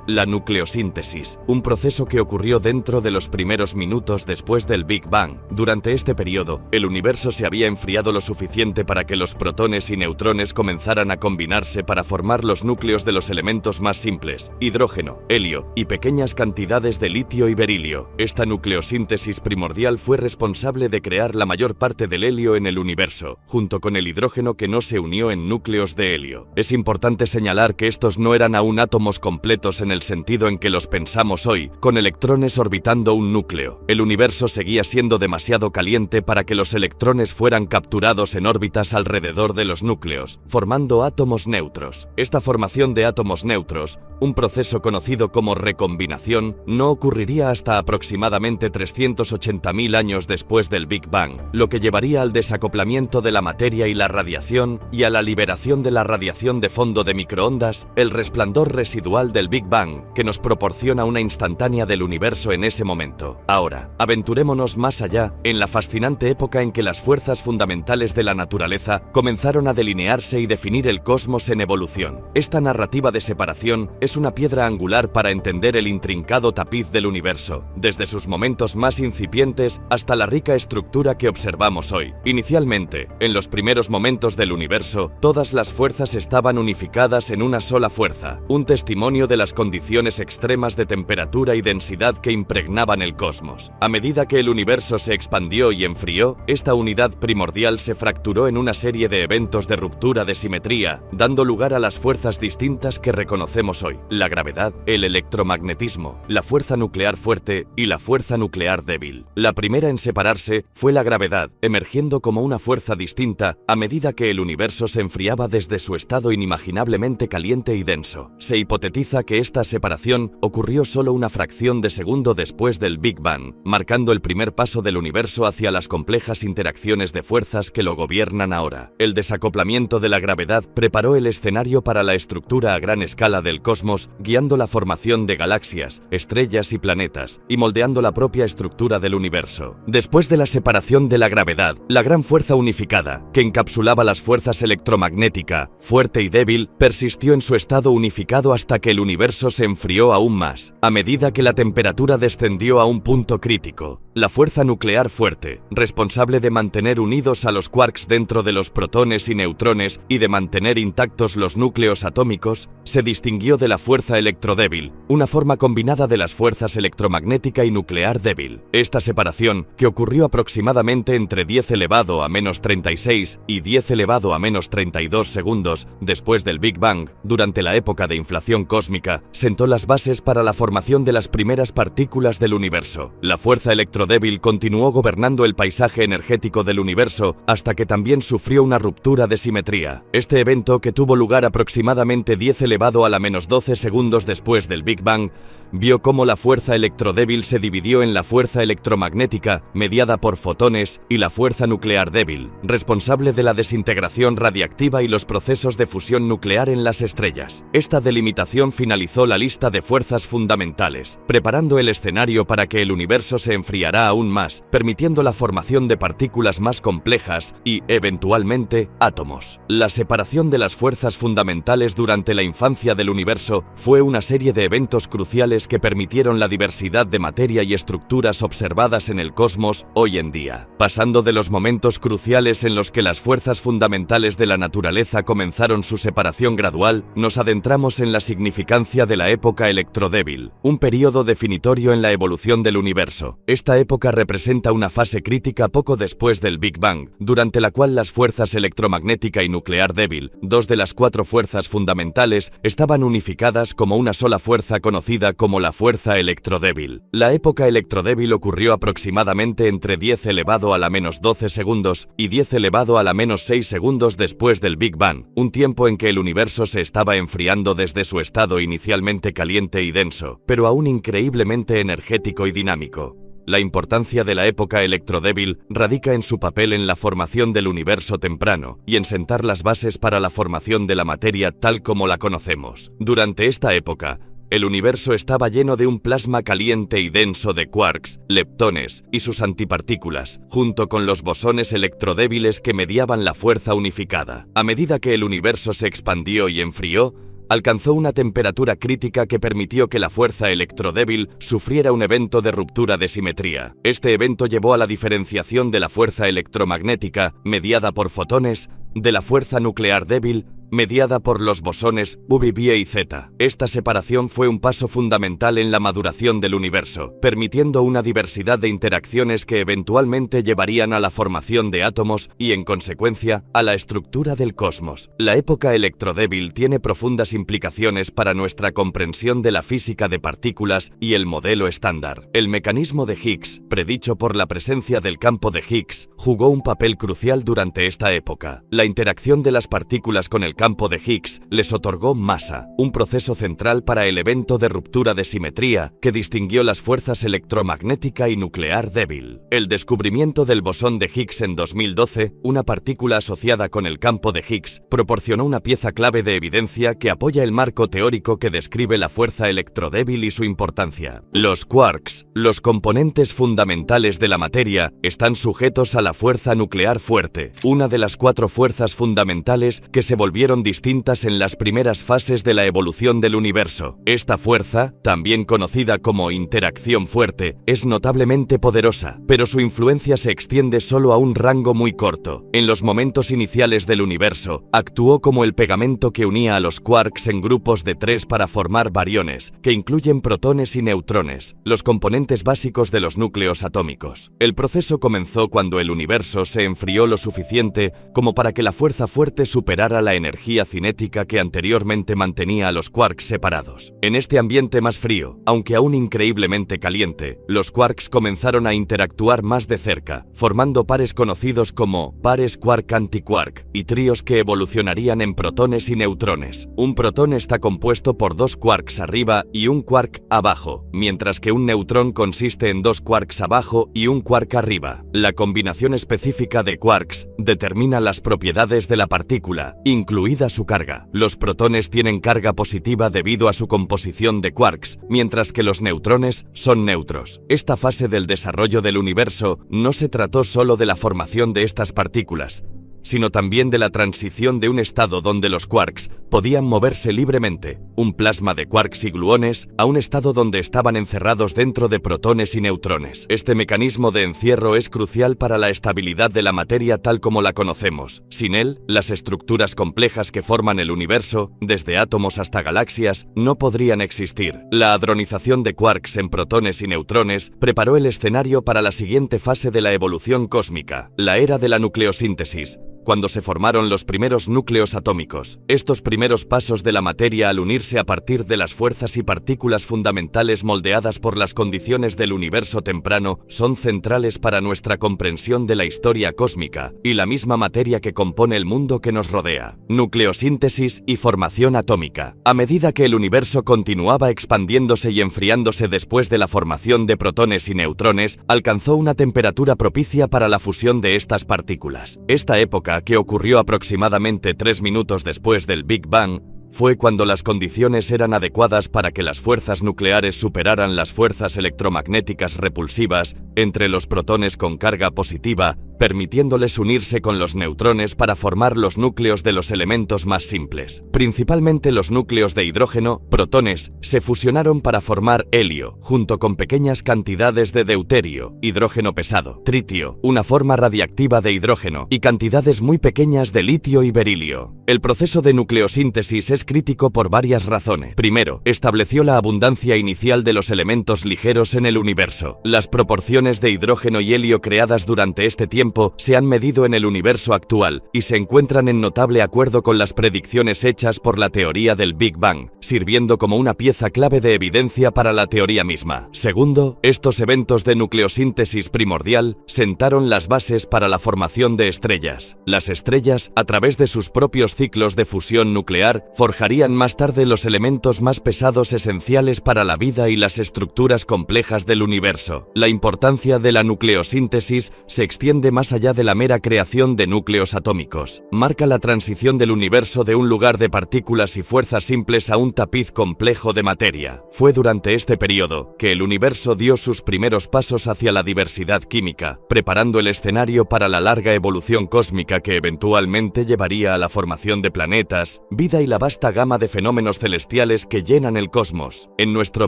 La nucleosíntesis, un proceso que ocurrió dentro de los primeros minutos después del Big Bang. Durante este periodo, el universo se había enfriado lo suficiente para que los protones y neutrones comenzaran a combinarse para formar los núcleos de los elementos más simples, hidrógeno, helio y pequeñas cantidades de litio y berilio. Esta nucleosíntesis primordial fue responsable de crear la mayor parte del helio en el universo, junto con el hidrógeno que no se unió en núcleos de helio. Es importante señalar que estos no eran aún átomos completos en el sentido en que los pensamos hoy, con electrones orbitando un núcleo. El universo seguía siendo demasiado caliente para que los electrones fueran capturados en órbitas alrededor de los núcleos, formando átomos neutros. Esta formación de átomos neutros, un proceso conocido como recombinación, no ocurriría hasta aproximadamente 380.000 años después del Big Bang, lo que llevaría al desacoplamiento de la materia y la radiación y a la liberación de la radiación de fondo de microondas, el resplandor residual del Big Bang, que nos proporciona una instantánea del universo en ese momento. Ahora, aventurémonos más allá, en la fascinante época en que las fuerzas fundamentales de la naturaleza comenzaron a delinearse y definir el cosmos en evolución. Esta narrativa de separación es una piedra angular para entender el intrincado tapiz del universo, desde sus momentos más incipientes hasta la rica estructura que observamos hoy. Inicialmente, en los primeros momentos del universo, todas las fuerzas estaban unificadas en una sola fuerza, un testimonio de las condiciones extremas de temperatura y densidad que impregnaban el cosmos. A medida que el universo se expandió y enfrió, esta unidad primordial se fracturó en una serie de eventos de ruptura de simetría, dando lugar a las fuerzas distintas que reconocemos hoy: la gravedad, el electromagnetismo, la fuerza nuclear fuerte y la fuerza nuclear débil. La primera en separarse fue la gravedad, emergiendo como una fuerza distinta a medida que el universo se enfriaba desde su estado inimaginablemente caliente y denso. Se hipotetiza que esta esta separación ocurrió solo una fracción de segundo después del Big Bang, marcando el primer paso del universo hacia las complejas interacciones de fuerzas que lo gobiernan ahora. El desacoplamiento de la gravedad preparó el escenario para la estructura a gran escala del cosmos, guiando la formación de galaxias, estrellas y planetas, y moldeando la propia estructura del universo. Después de la separación de la gravedad, la gran fuerza unificada, que encapsulaba las fuerzas electromagnética, fuerte y débil, persistió en su estado unificado hasta que el universo se enfrió aún más. A medida que la temperatura descendió a un punto crítico, la fuerza nuclear fuerte, responsable de mantener unidos a los quarks dentro de los protones y neutrones y de mantener intactos los núcleos atómicos, se distinguió de la fuerza electrodébil, una forma combinada de las fuerzas electromagnética y nuclear débil. Esta separación, que ocurrió aproximadamente entre 10 elevado a menos 36 y 10 elevado a menos 32 segundos después del Big Bang, durante la época de inflación cósmica, sentó las bases para la formación de las primeras partículas del universo. La fuerza electrodébil continuó gobernando el paisaje energético del universo hasta que también sufrió una ruptura de simetría. Este evento, que tuvo lugar aproximadamente 10 elevado a la menos 12 segundos después del Big Bang, vio cómo la fuerza electrodébil se dividió en la fuerza electromagnética, mediada por fotones, y la fuerza nuclear débil, responsable de la desintegración radiactiva y los procesos de fusión nuclear en las estrellas. Esta delimitación finalizó la lista de fuerzas fundamentales, preparando el escenario para que el universo se enfriará aún más, permitiendo la formación de partículas más complejas y, eventualmente, átomos. La separación de las fuerzas fundamentales durante la infancia del universo fue una serie de eventos cruciales que permitieron la diversidad de materia y estructuras observadas en el cosmos hoy en día. Pasando de los momentos cruciales en los que las fuerzas fundamentales de la naturaleza comenzaron su separación gradual, nos adentramos en la significancia de la época electrodébil, un período definitorio en la evolución del universo. Esta época representa una fase crítica poco después del Big Bang, durante la cual las fuerzas electromagnética y nuclear débil, dos de las 4 fuerzas fundamentales, estaban unificadas como una sola fuerza conocida como la fuerza electrodébil. La época electrodébil ocurrió aproximadamente entre 10 elevado a la menos 12 segundos y 10 elevado a la menos 6 segundos después del Big Bang, un tiempo en que el universo se estaba enfriando desde su estado inicialmente caliente y denso, pero aún increíblemente energético y dinámico. La importancia de la época electrodébil radica en su papel en la formación del universo temprano y en sentar las bases para la formación de la materia tal como la conocemos. Durante esta época, el universo estaba lleno de un plasma caliente y denso de quarks, leptones y sus antipartículas, junto con los bosones electrodébiles que mediaban la fuerza unificada. A medida que el universo se expandió y enfrió, alcanzó una temperatura crítica que permitió que la fuerza electrodébil sufriera un evento de ruptura de simetría. Este evento llevó a la diferenciación de la fuerza electromagnética, mediada por fotones, de la fuerza nuclear débil, mediada por los bosones UV y Z. Esta separación fue un paso fundamental en la maduración del universo, permitiendo una diversidad de interacciones que eventualmente llevarían a la formación de átomos y, en consecuencia, a la estructura del cosmos. La época electrodébil tiene profundas implicaciones para nuestra comprensión de la física de partículas y el modelo estándar. El mecanismo de Higgs, predicho por la presencia del campo de Higgs, jugó un papel crucial durante esta época. La interacción de las partículas con el campo de Higgs les otorgó masa, un proceso central para el evento de ruptura de simetría que distinguió las fuerzas electromagnética y nuclear débil. El descubrimiento del bosón de Higgs en 2012, una partícula asociada con el campo de Higgs, proporcionó una pieza clave de evidencia que apoya el marco teórico que describe la fuerza electrodébil y su importancia. Los quarks, los componentes fundamentales de la materia, están sujetos a la fuerza nuclear fuerte, una de las 4 fuerzas fundamentales que se volvieron distintas en las primeras fases de la evolución del universo. Esta fuerza, también conocida como interacción fuerte, es notablemente poderosa, pero su influencia se extiende solo a un rango muy corto. En los momentos iniciales del universo, actuó como el pegamento que unía a los quarks en grupos de 3 para formar bariones, que incluyen protones y neutrones, los componentes básicos de los núcleos atómicos. El proceso comenzó cuando el universo se enfrió lo suficiente como para que la fuerza fuerte superara la energía energía cinética que anteriormente mantenía a los quarks separados. En este ambiente más frío, aunque aún increíblemente caliente, los quarks comenzaron a interactuar más de cerca, formando pares conocidos como pares quark-antiquark y tríos que evolucionarían en protones y neutrones. Un protón está compuesto por dos quarks arriba y un quark abajo, mientras que un neutrón consiste en dos quarks abajo y un quark arriba. La combinación específica de quarks determina las propiedades de la partícula, incluida su carga. Los protones tienen carga positiva debido a su composición de quarks, mientras que los neutrones son neutros. Esta fase del desarrollo del universo no se trató solo de la formación de estas partículas, sino también de la transición de un estado donde los quarks podían moverse libremente, un plasma de quarks y gluones, a un estado donde estaban encerrados dentro de protones y neutrones. Este mecanismo de encierro es crucial para la estabilidad de la materia tal como la conocemos. Sin él, las estructuras complejas que forman el universo, desde átomos hasta galaxias, no podrían existir. La hadronización de quarks en protones y neutrones preparó el escenario para la siguiente fase de la evolución cósmica, la era de la nucleosíntesis, cuando se formaron los primeros núcleos atómicos. Estos primeros pasos de la materia al unirse a partir de las fuerzas y partículas fundamentales moldeadas por las condiciones del universo temprano son centrales para nuestra comprensión de la historia cósmica y la misma materia que compone el mundo que nos rodea. Nucleosíntesis y formación atómica. A medida que el universo continuaba expandiéndose y enfriándose después de la formación de protones y neutrones, alcanzó una temperatura propicia para la fusión de estas partículas. Esta época, que ocurrió aproximadamente 3 minutos después del Big Bang, fue cuando las condiciones eran adecuadas para que las fuerzas nucleares superaran las fuerzas electromagnéticas repulsivas entre los protones con carga positiva, permitiéndoles unirse con los neutrones para formar los núcleos de los elementos más simples. Principalmente los núcleos de hidrógeno, protones, se fusionaron para formar helio, junto con pequeñas cantidades de deuterio, hidrógeno pesado, tritio, una forma radiactiva de hidrógeno, y cantidades muy pequeñas de litio y berilio. El proceso de nucleosíntesis es crítico por varias razones. Primero, estableció la abundancia inicial de los elementos ligeros en el universo. Las proporciones de hidrógeno y helio creadas durante este tiempo se han medido en el universo actual y se encuentran en notable acuerdo con las predicciones hechas por la teoría del Big Bang, sirviendo como una pieza clave de evidencia para la teoría misma. Segundo, estos eventos de nucleosíntesis primordial sentaron las bases para la formación de estrellas. Las estrellas, a través de sus propios ciclos de fusión nuclear, forjarían más tarde los elementos más pesados esenciales para la vida y las estructuras complejas del universo. La importancia de la nucleosíntesis se extiende más allá de la mera creación de núcleos atómicos. Marca la transición del universo de un lugar de partículas y fuerzas simples a un tapiz complejo de materia. Fue durante este periodo que el universo dio sus primeros pasos hacia la diversidad química, preparando el escenario para la larga evolución cósmica que eventualmente llevaría a la formación de planetas, vida y la vasta gama de fenómenos celestiales que llenan el cosmos. En nuestro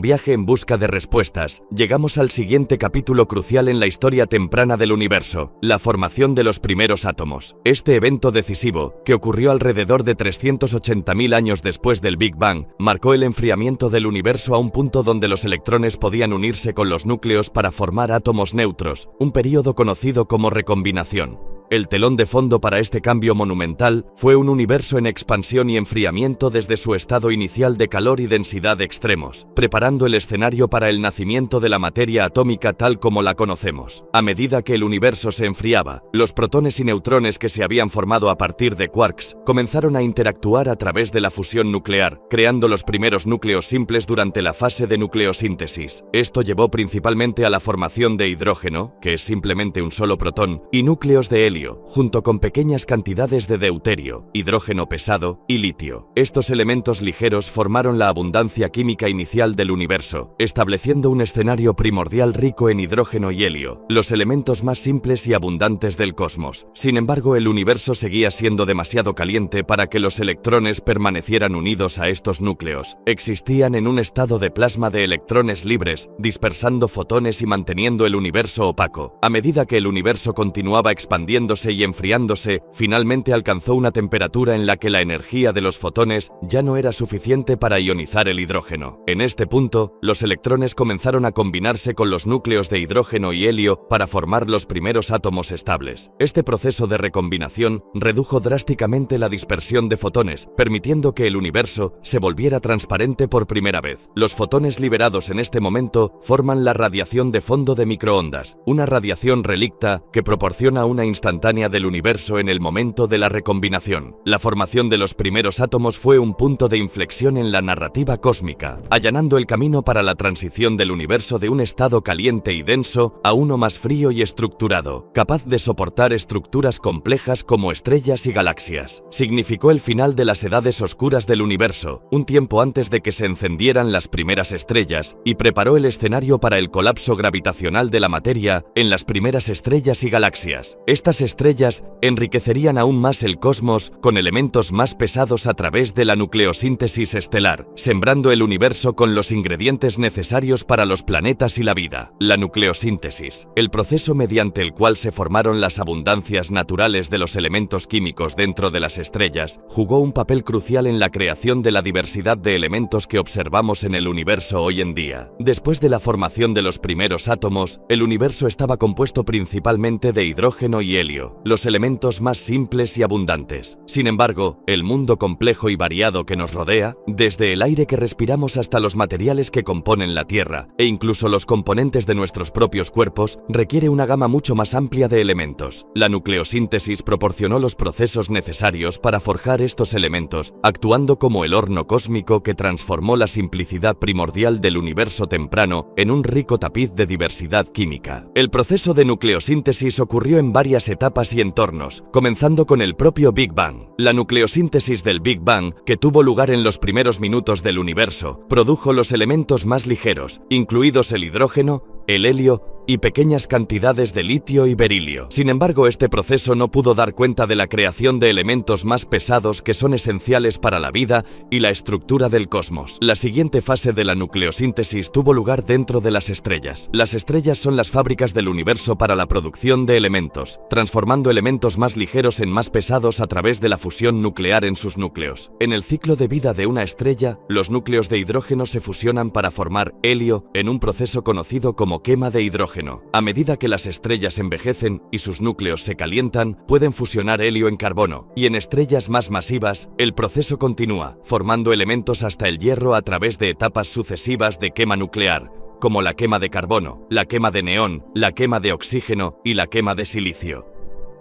viaje en busca de respuestas, llegamos al siguiente capítulo crucial en la historia temprana del universo, la formación de los primeros átomos. Este evento decisivo, que ocurrió alrededor de 380.000 años después del Big Bang, marcó el enfriamiento del universo a un punto donde los electrones podían unirse con los núcleos para formar átomos neutros, un período conocido como recombinación. El telón de fondo para este cambio monumental fue un universo en expansión y enfriamiento desde su estado inicial de calor y densidad extremos, preparando el escenario para el nacimiento de la materia atómica tal como la conocemos. A medida que el universo se enfriaba, los protones y neutrones que se habían formado a partir de quarks comenzaron a interactuar a través de la fusión nuclear, creando los primeros núcleos simples durante la fase de nucleosíntesis. Esto llevó principalmente a la formación de hidrógeno, que es simplemente un solo protón, y núcleos de helio, junto con pequeñas cantidades de deuterio, hidrógeno pesado y litio. Estos elementos ligeros formaron la abundancia química inicial del universo, estableciendo un escenario primordial rico en hidrógeno y helio, los elementos más simples y abundantes del cosmos. Sin embargo, el universo seguía siendo demasiado caliente para que los electrones permanecieran unidos a estos núcleos. Existían en un estado de plasma de electrones libres, dispersando fotones y manteniendo el universo opaco. A medida que el universo continuaba expandiendo calentándose y enfriándose, finalmente alcanzó una temperatura en la que la energía de los fotones ya no era suficiente para ionizar el hidrógeno. En este punto, los electrones comenzaron a combinarse con los núcleos de hidrógeno y helio para formar los primeros átomos estables. Este proceso de recombinación redujo drásticamente la dispersión de fotones, permitiendo que el universo se volviera transparente por primera vez. Los fotones liberados en este momento forman la radiación de fondo de microondas, una radiación relicta que proporciona una instantánea del universo en el momento de la recombinación. La formación de los primeros átomos fue un punto de inflexión en la narrativa cósmica, allanando el camino para la transición del universo de un estado caliente y denso a uno más frío y estructurado, capaz de soportar estructuras complejas como estrellas y galaxias. Significó el final de las edades oscuras del universo, un tiempo antes de que se encendieran las primeras estrellas, y preparó el escenario para el colapso gravitacional de la materia en las primeras estrellas y galaxias. Estas estrellas enriquecerían aún más el cosmos con elementos más pesados a través de la nucleosíntesis estelar, sembrando el universo con los ingredientes necesarios para los planetas y la vida. La nucleosíntesis, el proceso mediante el cual se formaron las abundancias naturales de los elementos químicos dentro de las estrellas, jugó un papel crucial en la creación de la diversidad de elementos que observamos en el universo hoy en día. Después de la formación de los primeros átomos, el universo estaba compuesto principalmente de hidrógeno y helio, los elementos más simples y abundantes. Sin embargo, el mundo complejo y variado que nos rodea, desde el aire que respiramos hasta los materiales que componen la Tierra, e incluso los componentes de nuestros propios cuerpos, requiere una gama mucho más amplia de elementos. La nucleosíntesis proporcionó los procesos necesarios para forjar estos elementos, actuando como el horno cósmico que transformó la simplicidad primordial del universo temprano en un rico tapiz de diversidad química. El proceso de nucleosíntesis ocurrió en varias etapas y entornos, comenzando con el propio Big Bang. La nucleosíntesis del Big Bang, que tuvo lugar en los primeros minutos del universo, produjo los elementos más ligeros, incluidos el hidrógeno, el helio y pequeñas cantidades de litio y berilio. Sin embargo, este proceso no pudo dar cuenta de la creación de elementos más pesados que son esenciales para la vida y la estructura del cosmos. La siguiente fase de la nucleosíntesis tuvo lugar dentro de las estrellas. Las estrellas son las fábricas del universo para la producción de elementos, transformando elementos más ligeros en más pesados a través de la fusión nuclear en sus núcleos. En el ciclo de vida de una estrella, los núcleos de hidrógeno se fusionan para formar helio en un proceso conocido como quema de hidrógeno. A medida que las estrellas envejecen y sus núcleos se calientan, pueden fusionar helio en carbono, y en estrellas más masivas, el proceso continúa, formando elementos hasta el hierro a través de etapas sucesivas de quema nuclear, como la quema de carbono, la quema de neón, la quema de oxígeno y la quema de silicio.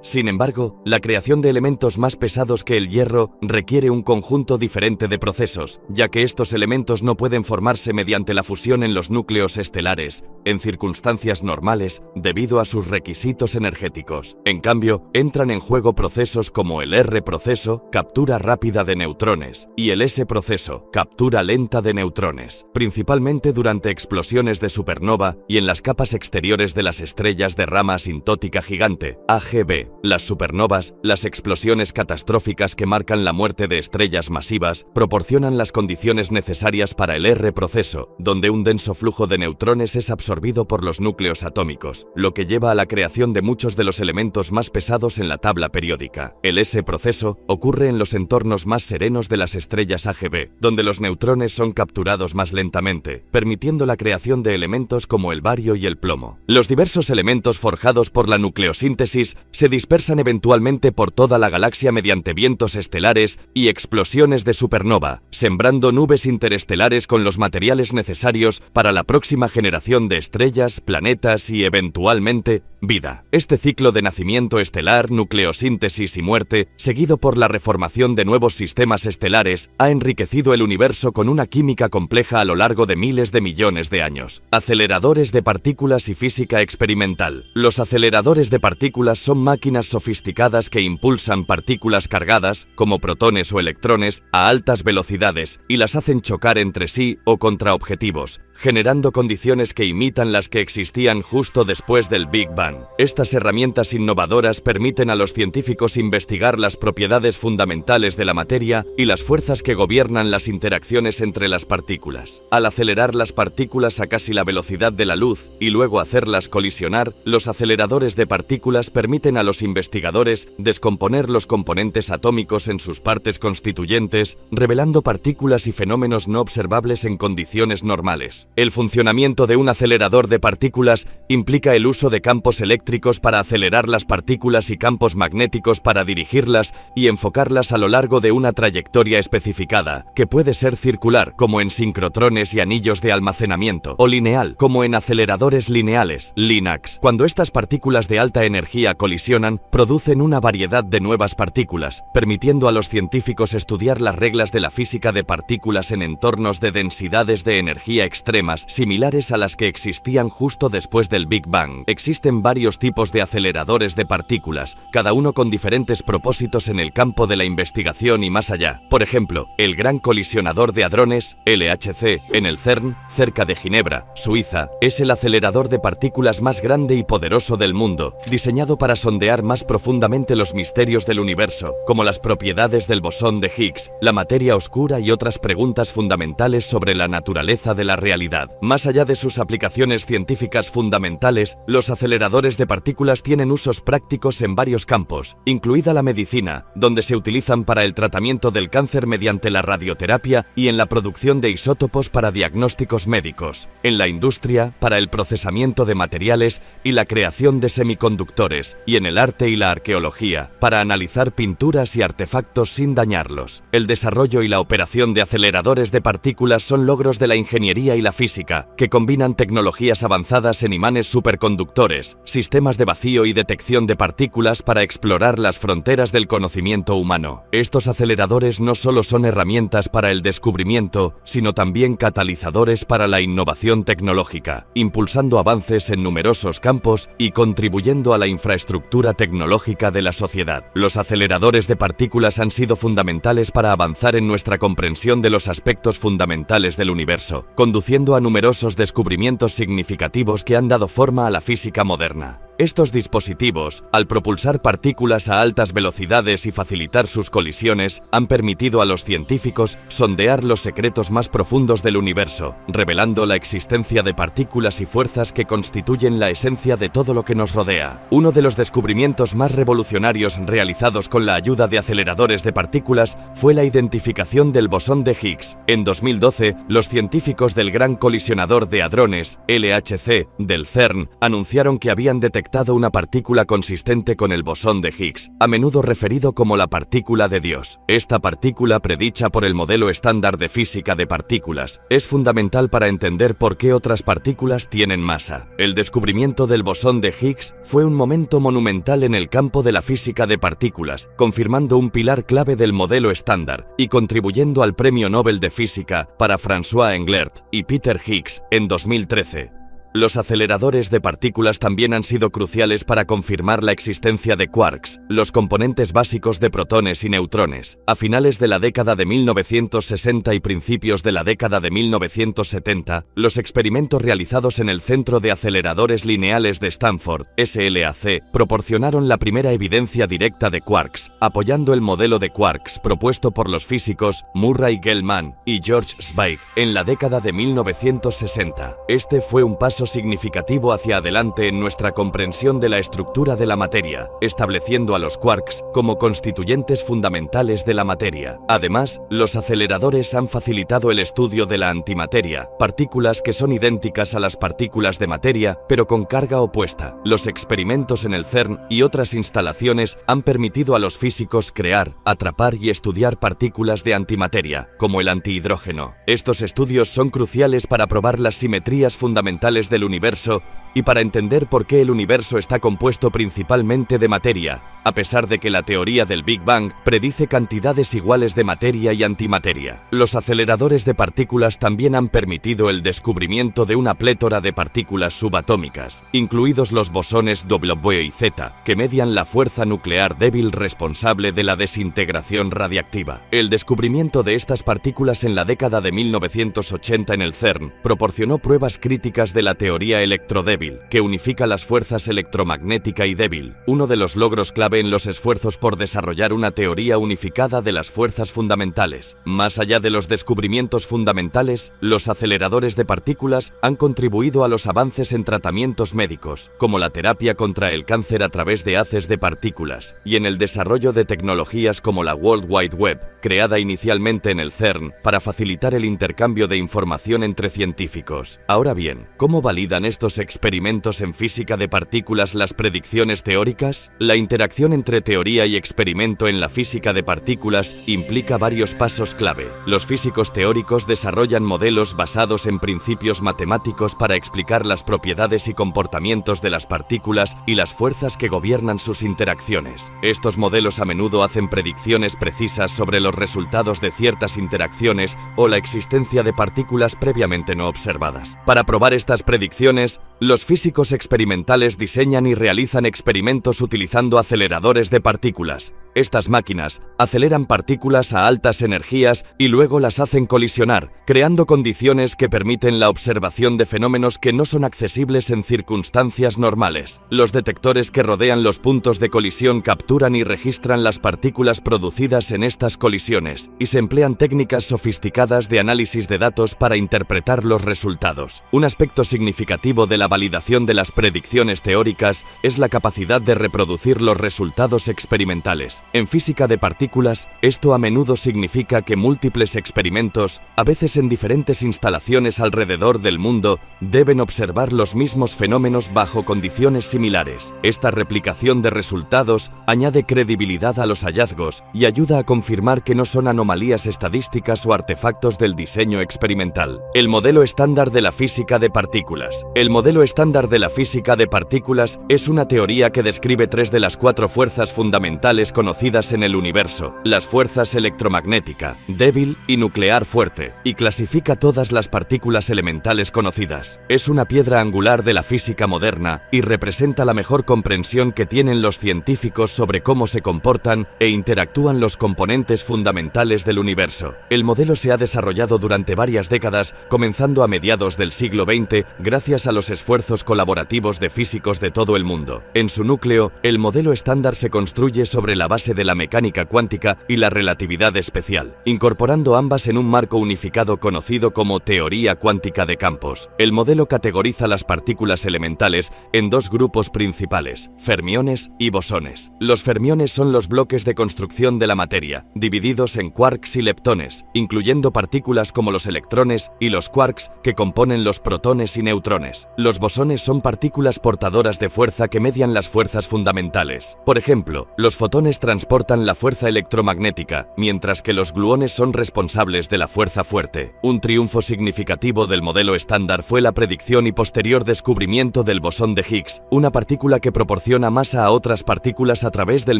Sin embargo, la creación de elementos más pesados que el hierro requiere un conjunto diferente de procesos, ya que estos elementos no pueden formarse mediante la fusión en los núcleos estelares, en circunstancias normales, debido a sus requisitos energéticos. En cambio, entran en juego procesos como el R-proceso, captura rápida de neutrones, y el S-proceso, captura lenta de neutrones, principalmente durante explosiones de supernova y en las capas exteriores de las estrellas de rama asintótica gigante, AGB. Las supernovas, las explosiones catastróficas que marcan la muerte de estrellas masivas, proporcionan las condiciones necesarias para el R-proceso, donde un denso flujo de neutrones es absorbido por los núcleos atómicos, lo que lleva a la creación de muchos de los elementos más pesados en la tabla periódica. El S-proceso ocurre en los entornos más serenos de las estrellas AGB, donde los neutrones son capturados más lentamente, permitiendo la creación de elementos como el bario y el plomo. Los diversos elementos forjados por la nucleosíntesis se dispersan eventualmente por toda la galaxia mediante vientos estelares y explosiones de supernova, sembrando nubes interestelares con los materiales necesarios para la próxima generación de estrellas, planetas y, eventualmente, vida. Este ciclo de nacimiento estelar, nucleosíntesis y muerte, seguido por la reformación de nuevos sistemas estelares, ha enriquecido el universo con una química compleja a lo largo de miles de millones de años. Aceleradores de partículas y física experimental. Los aceleradores de partículas son máquinas sofisticadas que impulsan partículas cargadas, como protones o electrones, a altas velocidades y las hacen chocar entre sí o contra objetivos, generando condiciones que imitan las que existían justo después del Big Bang. Bang. Estas herramientas innovadoras permiten a los científicos investigar las propiedades fundamentales de la materia y las fuerzas que gobiernan las interacciones entre las partículas. Al acelerar las partículas a casi la velocidad de la luz y luego hacerlas colisionar, los aceleradores de partículas permiten a los investigadores descomponer los componentes atómicos en sus partes constituyentes, revelando partículas y fenómenos no observables en condiciones normales. El funcionamiento de un acelerador de partículas implica el uso de campos eléctricos para acelerar las partículas y campos magnéticos para dirigirlas y enfocarlas a lo largo de una trayectoria especificada, que puede ser circular, como en sincrotrones y anillos de almacenamiento, o lineal, como en aceleradores lineales, LINACs. Cuando estas partículas de alta energía colisionan, producen una variedad de nuevas partículas, permitiendo a los científicos estudiar las reglas de la física de partículas en entornos de densidades de energía extremas, similares a las que existían justo después del Big Bang. Existen varios tipos de aceleradores de partículas, cada uno con diferentes propósitos en el campo de la investigación y más allá. Por ejemplo, el Gran Colisionador de Hadrones, LHC, en el CERN, cerca de Ginebra, Suiza, es el acelerador de partículas más grande y poderoso del mundo, diseñado para sondear más profundamente los misterios del universo, como las propiedades del bosón de Higgs, la materia oscura y otras preguntas fundamentales sobre la naturaleza de la realidad. Más allá de sus aplicaciones científicas fundamentales, los aceleradores de partículas tienen usos prácticos en varios campos, incluida la medicina, donde se utilizan para el tratamiento del cáncer mediante la radioterapia y en la producción de isótopos para diagnósticos médicos, en la industria, para el procesamiento de materiales y la creación de semiconductores, y en el arte y la arqueología, para analizar pinturas y artefactos sin dañarlos. El desarrollo y la operación de aceleradores de partículas son logros de la ingeniería y la física, que combinan tecnologías avanzadas en imanes superconductores, sistemas de vacío y detección de partículas para explorar las fronteras del conocimiento humano. Estos aceleradores no solo son herramientas para el descubrimiento, sino también catalizadores para la innovación tecnológica, impulsando avances en numerosos campos y contribuyendo a la infraestructura tecnológica de la sociedad. Los aceleradores de partículas han sido fundamentales para avanzar en nuestra comprensión de los aspectos fundamentales del universo, conduciendo a numerosos descubrimientos significativos que han dado forma a la física moderna. Estos dispositivos, al propulsar partículas a altas velocidades y facilitar sus colisiones, han permitido a los científicos sondear los secretos más profundos del universo, revelando la existencia de partículas y fuerzas que constituyen la esencia de todo lo que nos rodea. Uno de los descubrimientos más revolucionarios realizados con la ayuda de aceleradores de partículas fue la identificación del bosón de Higgs. En 2012, los científicos del Gran Colisionador de Hadrones, LHC, del CERN, anunciaron que habían detectado una partícula consistente con el bosón de Higgs, a menudo referido como la partícula de Dios. Esta partícula, predicha por el modelo estándar de física de partículas, es fundamental para entender por qué otras partículas tienen masa. El descubrimiento del bosón de Higgs fue un momento monumental en el campo de la física de partículas, confirmando un pilar clave del modelo estándar y contribuyendo al Premio Nobel de Física para François Englert y Peter Higgs en 2013. Los aceleradores de partículas también han sido cruciales para confirmar la existencia de quarks, los componentes básicos de protones y neutrones. A finales de la década de 1960 y principios de la década de 1970, los experimentos realizados en el Centro de Aceleradores Lineales de Stanford, SLAC, proporcionaron la primera evidencia directa de quarks, apoyando el modelo de quarks propuesto por los físicos Murray Gell-Mann y George Zweig en la década de 1960. Este fue un paso significativo hacia adelante en nuestra comprensión de la estructura de la materia, estableciendo a los quarks como constituyentes fundamentales de la materia. Además, los aceleradores han facilitado el estudio de la antimateria, partículas que son idénticas a las partículas de materia, pero con carga opuesta. Los experimentos en el CERN y otras instalaciones han permitido a los físicos crear, atrapar y estudiar partículas de antimateria, como el antihidrógeno. Estos estudios son cruciales para probar las simetrías fundamentales del universo y para entender por qué el universo está compuesto principalmente de materia, a pesar de que la teoría del Big Bang predice cantidades iguales de materia y antimateria. Los aceleradores de partículas también han permitido el descubrimiento de una plétora de partículas subatómicas, incluidos los bosones W y Z, que median la fuerza nuclear débil responsable de la desintegración radiactiva. El descubrimiento de estas partículas en la década de 1980 en el CERN proporcionó pruebas críticas de la teoría electrodébil, débil, que unifica las fuerzas electromagnética y débil, uno de los logros clave en los esfuerzos por desarrollar una teoría unificada de las fuerzas fundamentales. Más allá de los descubrimientos fundamentales, los aceleradores de partículas han contribuido a los avances en tratamientos médicos, como la terapia contra el cáncer a través de haces de partículas, y en el desarrollo de tecnologías como la World Wide Web, creada inicialmente en el CERN para facilitar el intercambio de información entre científicos. Ahora bien, ¿cómo validan estos experimentos en física de partículas las predicciones teóricas? La interacción entre teoría y experimento en la física de partículas implica varios pasos clave. Los físicos teóricos desarrollan modelos basados en principios matemáticos para explicar las propiedades y comportamientos de las partículas y las fuerzas que gobiernan sus interacciones. Estos modelos a menudo hacen predicciones precisas sobre los resultados de ciertas interacciones o la existencia de partículas previamente no observadas. Para probar estas predicciones, los físicos experimentales diseñan y realizan experimentos utilizando aceleradores de partículas. Estas máquinas aceleran partículas a altas energías y luego las hacen colisionar, creando condiciones que permiten la observación de fenómenos que no son accesibles en circunstancias normales. Los detectores que rodean los puntos de colisión capturan y registran las partículas producidas en estas colisiones, y se emplean técnicas sofisticadas de análisis de datos para interpretar los resultados. Un aspecto significativo de la validación de las predicciones teóricas es la capacidad de reproducir los resultados experimentales. En física de partículas, esto a menudo significa que múltiples experimentos, a veces en diferentes instalaciones alrededor del mundo, deben observar los mismos fenómenos bajo condiciones similares. Esta replicación de resultados añade credibilidad a los hallazgos y ayuda a confirmar que no son anomalías estadísticas o artefactos del diseño experimental. El modelo estándar de la física de partículas. El modelo estándar de la física de partículas es una teoría que describe 3 de las 4 fuerzas fundamentales conocidas en el universo: las fuerzas electromagnética, débil y nuclear fuerte, y clasifica todas las partículas elementales conocidas. Es una piedra angular de la física moderna y representa la mejor comprensión que tienen los científicos sobre cómo se comportan e interactúan los componentes fundamentales del universo. El modelo se ha desarrollado durante varias décadas, comenzando a mediados del siglo XX, gracias a los esfuerzos colaborativos de físicos de todo el mundo. En su núcleo, el modelo estándar se construye sobre la base de la mecánica cuántica y la relatividad especial, incorporando ambas en un marco unificado conocido como teoría cuántica de campos. El modelo categoriza las partículas elementales en 2 grupos principales: fermiones y bosones. Los fermiones son los bloques de construcción de la materia, divididos en quarks y leptones, incluyendo partículas como los electrones y los quarks que componen los protones y neutrones. Los bosones son partículas portadoras de fuerza que median las fuerzas fundamentales. Por ejemplo, los fotones transportan la fuerza electromagnética, mientras que los gluones son responsables de la fuerza fuerte. Un triunfo significativo del modelo estándar fue la predicción y posterior descubrimiento del bosón de Higgs, una partícula que proporciona masa a otras partículas a través del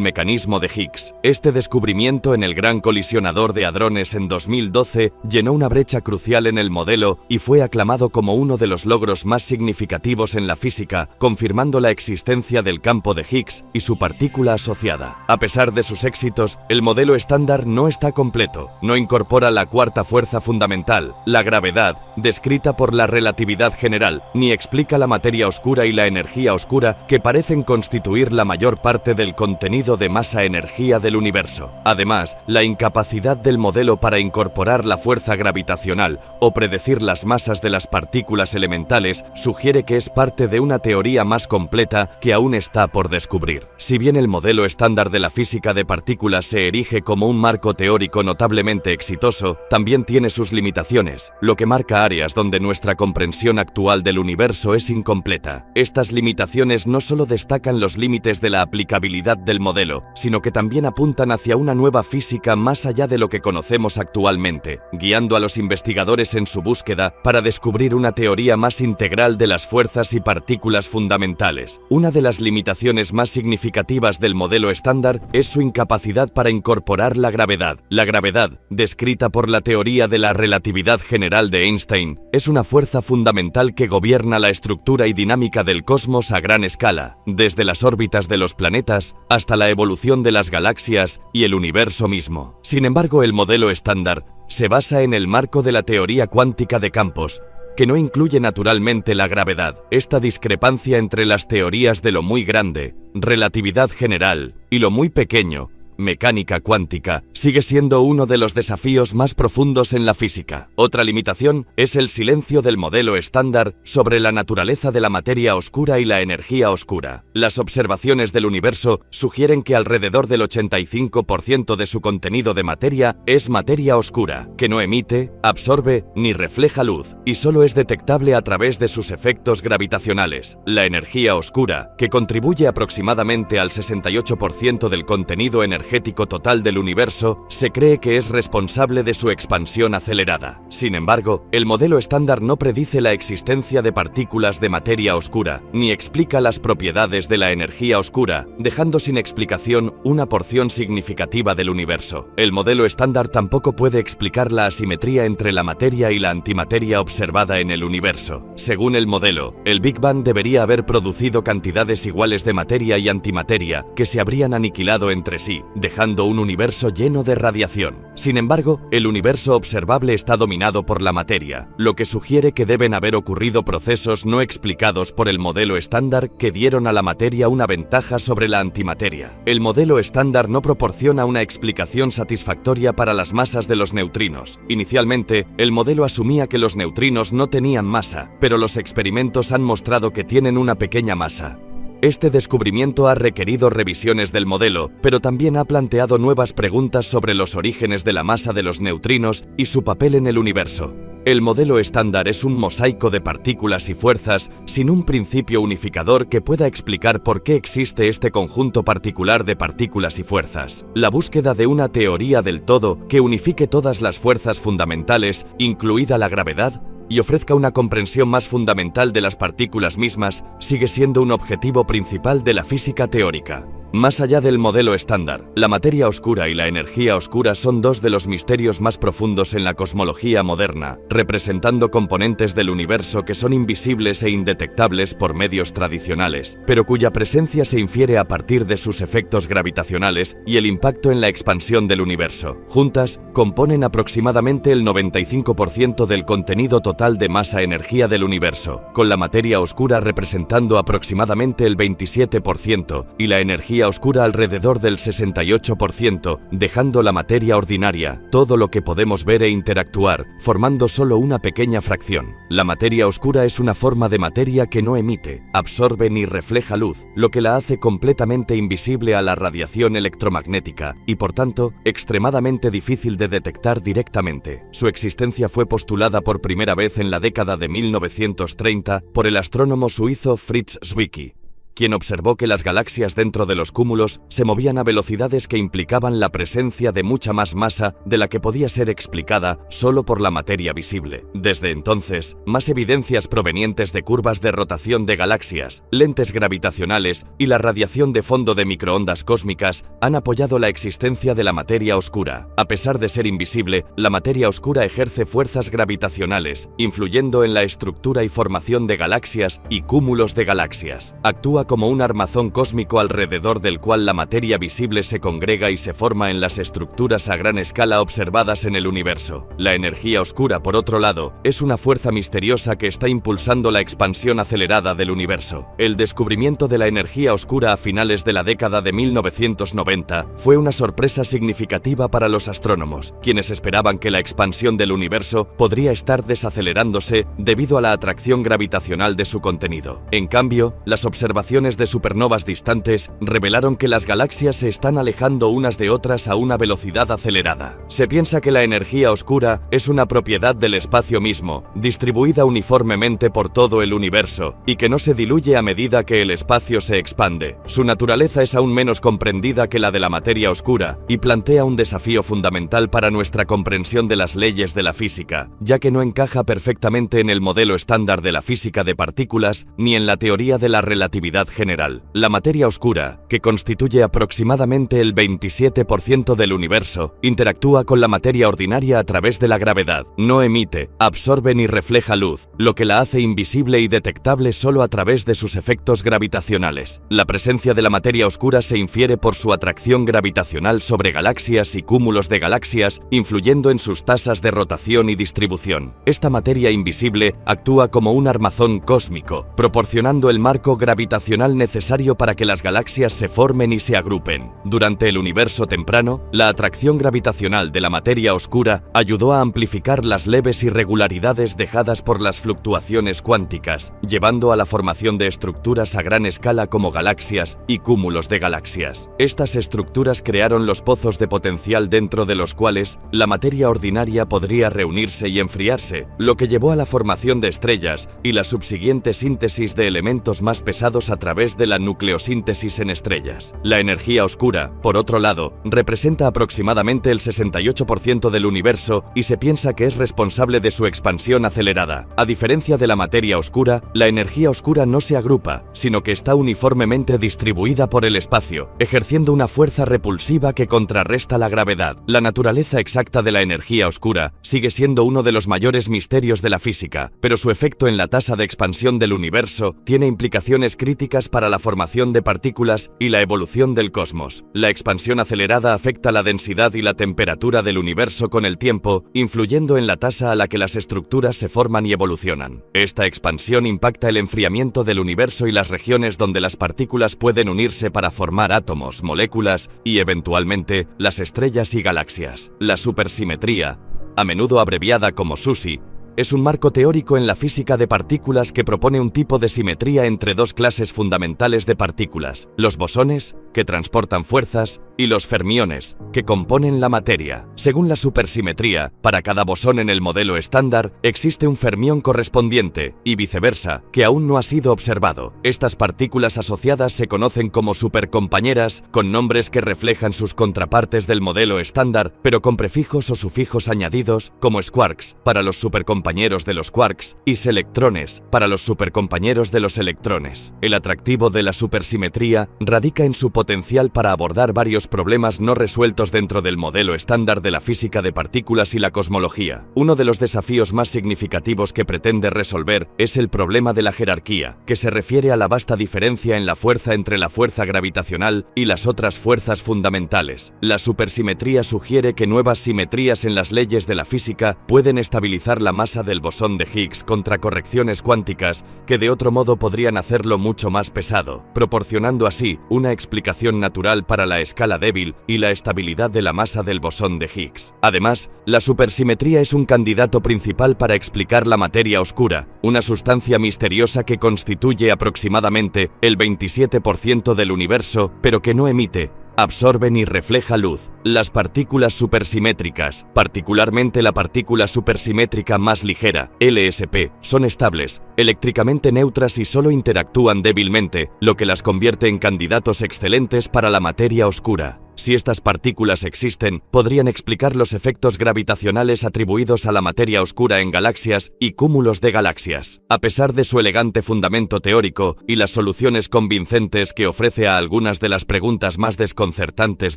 mecanismo de Higgs. Este descubrimiento en el Gran Colisionador de Hadrones en 2012 llenó una brecha crucial en el modelo y fue aclamado como uno de los logros más significativos en la física, confirmando la existencia del campo de Higgs y su partícula asociada. A pesar de sus éxitos, el modelo estándar no está completo. No incorpora la cuarta fuerza fundamental, la gravedad, descrita por la relatividad general, ni explica la materia oscura y la energía oscura, que parecen constituir la mayor parte del contenido de masa-energía del universo. Además, la incapacidad del modelo para incorporar la fuerza gravitacional o predecir las masas de las partículas elementales sugiere que es parte de una teoría más completa que aún está por descubrir. Si bien el modelo estándar de la física de partículas se erige como un marco teórico notablemente exitoso, también tiene sus limitaciones, lo que marca áreas donde nuestra comprensión actual del universo es incompleta. Estas limitaciones no solo destacan los límites de la aplicabilidad del modelo, sino que también apuntan hacia una nueva física más allá de lo que conocemos actualmente, guiando a los investigadores en su búsqueda para descubrir una teoría más integral de las fuerzas y partículas fundamentales. Una de las limitaciones más significativas del modelo estándar es su incapacidad para incorporar la gravedad. La gravedad, descrita por la teoría de la relatividad general de Einstein, es una fuerza fundamental que gobierna la estructura y dinámica del cosmos a gran escala, desde las órbitas de los planetas hasta la evolución de las galaxias y el universo mismo. Sin embargo, el modelo estándar se basa en el marco de la teoría cuántica de campos, que no incluye naturalmente la gravedad. Esta discrepancia entre las teorías de lo muy grande, relatividad general, y lo muy pequeño, mecánica cuántica, sigue siendo uno de los desafíos más profundos en la física. Otra limitación es el silencio del modelo estándar sobre la naturaleza de la materia oscura y la energía oscura. Las observaciones del universo sugieren que alrededor del 85% de su contenido de materia es materia oscura, que no emite, absorbe ni refleja luz, y solo es detectable a través de sus efectos gravitacionales. La energía oscura, que contribuye aproximadamente al 68% del contenido energético total del universo, se cree que es responsable de su expansión acelerada. Sin embargo, el modelo estándar no predice la existencia de partículas de materia oscura, ni explica las propiedades de la energía oscura, dejando sin explicación una porción significativa del universo. El modelo estándar tampoco puede explicar la asimetría entre la materia y la antimateria observada en el universo. Según el modelo, el Big Bang debería haber producido cantidades iguales de materia y antimateria que se habrían aniquilado entre sí, dejando un universo lleno de radiación. Sin embargo, el universo observable está dominado por la materia, lo que sugiere que deben haber ocurrido procesos no explicados por el modelo estándar que dieron a la materia una ventaja sobre la antimateria. El modelo estándar no proporciona una explicación satisfactoria para las masas de los neutrinos. Inicialmente, el modelo asumía que los neutrinos no tenían masa, pero los experimentos han mostrado que tienen una pequeña masa. Este descubrimiento ha requerido revisiones del modelo, pero también ha planteado nuevas preguntas sobre los orígenes de la masa de los neutrinos y su papel en el universo. El modelo estándar es un mosaico de partículas y fuerzas sin un principio unificador que pueda explicar por qué existe este conjunto particular de partículas y fuerzas. La búsqueda de una teoría del todo que unifique todas las fuerzas fundamentales, incluida la gravedad, y ofrezca una comprensión más fundamental de las partículas mismas, sigue siendo un objetivo principal de la física teórica. Más allá del modelo estándar, la materia oscura y la energía oscura son dos de los misterios más profundos en la cosmología moderna, representando componentes del universo que son invisibles e indetectables por medios tradicionales, pero cuya presencia se infiere a partir de sus efectos gravitacionales y el impacto en la expansión del universo. Juntas, componen aproximadamente el 95% del contenido total de masa-energía del universo, con la materia oscura representando aproximadamente el 27% y la energía oscura alrededor del 68%, dejando la materia ordinaria, todo lo que podemos ver e interactuar, formando solo una pequeña fracción. La materia oscura es una forma de materia que no emite, absorbe ni refleja luz, lo que la hace completamente invisible a la radiación electromagnética y, por tanto, extremadamente difícil de detectar directamente. Su existencia fue postulada por primera vez en la década de 1930 por el astrónomo suizo Fritz Zwicky, quien observó que las galaxias dentro de los cúmulos se movían a velocidades que implicaban la presencia de mucha más masa de la que podía ser explicada solo por la materia visible. Desde entonces, más evidencias provenientes de curvas de rotación de galaxias, lentes gravitacionales y la radiación de fondo de microondas cósmicas han apoyado la existencia de la materia oscura. A pesar de ser invisible, la materia oscura ejerce fuerzas gravitacionales, influyendo en la estructura y formación de galaxias y cúmulos de galaxias. Actúa como un armazón cósmico alrededor del cual la materia visible se congrega y se forma en las estructuras a gran escala observadas en el universo. La energía oscura, por otro lado, es una fuerza misteriosa que está impulsando la expansión acelerada del universo. El descubrimiento de la energía oscura a finales de la década de 1990 fue una sorpresa significativa para los astrónomos, quienes esperaban que la expansión del universo podría estar desacelerándose debido a la atracción gravitacional de su contenido. En cambio, las observaciones de supernovas distantes revelaron que las galaxias se están alejando unas de otras a una velocidad acelerada. Se piensa que la energía oscura es una propiedad del espacio mismo, distribuida uniformemente por todo el universo, y que no se diluye a medida que el espacio se expande. Su naturaleza es aún menos comprendida que la de la materia oscura, y plantea un desafío fundamental para nuestra comprensión de las leyes de la física, ya que no encaja perfectamente en el modelo estándar de la física de partículas ni en la teoría de la relatividad relatividad general. La materia oscura, que constituye aproximadamente el 27% del universo, interactúa con la materia ordinaria a través de la gravedad. No emite, absorbe ni refleja luz, lo que la hace invisible y detectable solo a través de sus efectos gravitacionales. La presencia de la materia oscura se infiere por su atracción gravitacional sobre galaxias y cúmulos de galaxias, influyendo en sus tasas de rotación y distribución. Esta materia invisible actúa como un armazón cósmico, proporcionando el marco gravitacional necesario para que las galaxias se formen y se agrupen. Durante el universo temprano, la atracción gravitacional de la materia oscura ayudó a amplificar las leves irregularidades dejadas por las fluctuaciones cuánticas, llevando a la formación de estructuras a gran escala como galaxias y cúmulos de galaxias. Estas estructuras crearon los pozos de potencial dentro de los cuales la materia ordinaria podría reunirse y enfriarse, lo que llevó a la formación de estrellas y la subsiguiente síntesis de elementos más pesados a través de la nucleosíntesis en estrellas. La energía oscura, por otro lado, representa aproximadamente el 68% del universo y se piensa que es responsable de su expansión acelerada. A diferencia de la materia oscura, la energía oscura no se agrupa, sino que está uniformemente distribuida por el espacio, ejerciendo una fuerza repulsiva que contrarresta la gravedad. La naturaleza exacta de la energía oscura sigue siendo uno de los mayores misterios de la física, pero su efecto en la tasa de expansión del universo tiene implicaciones críticas para la formación de partículas y la evolución del cosmos. La expansión acelerada afecta la densidad y la temperatura del universo con el tiempo, influyendo en la tasa a la que las estructuras se forman y evolucionan. Esta expansión impacta el enfriamiento del universo y las regiones donde las partículas pueden unirse para formar átomos, moléculas y, eventualmente, las estrellas y galaxias. La supersimetría, a menudo abreviada como SUSY, es un marco teórico en la física de partículas que propone un tipo de simetría entre dos clases fundamentales de partículas: los bosones, que transportan fuerzas, y los fermiones, que componen la materia. Según la supersimetría, para cada bosón en el modelo estándar existe un fermión correspondiente, y viceversa, que aún no ha sido observado. Estas partículas asociadas se conocen como supercompañeras, con nombres que reflejan sus contrapartes del modelo estándar, pero con prefijos o sufijos añadidos, como squarks, para los supercompañeros de los quarks, y selectrones, para los supercompañeros de los electrones. El atractivo de la supersimetría radica en su potencial para abordar varios problemas no resueltos dentro del modelo estándar de la física de partículas y la cosmología. Uno de los desafíos más significativos que pretende resolver es el problema de la jerarquía, que se refiere a la vasta diferencia en la fuerza entre la fuerza gravitacional y las otras fuerzas fundamentales. La supersimetría sugiere que nuevas simetrías en las leyes de la física pueden estabilizar la masa del bosón de Higgs contra correcciones cuánticas que de otro modo podrían hacerlo mucho más pesado, proporcionando así una explicación natural para la escala débil y la estabilidad de la masa del bosón de Higgs. Además, la supersimetría es un candidato principal para explicar la materia oscura, una sustancia misteriosa que constituye aproximadamente el 27% del universo, pero que no emite, absorbe ni refleja luz. Las partículas supersimétricas, particularmente la partícula supersimétrica más ligera, LSP, son estables, eléctricamente neutras y solo interactúan débilmente, lo que las convierte en candidatos excelentes para la materia oscura. Si estas partículas existen, podrían explicar los efectos gravitacionales atribuidos a la materia oscura en galaxias y cúmulos de galaxias. A pesar de su elegante fundamento teórico y las soluciones convincentes que ofrece a algunas de las preguntas más desconcertantes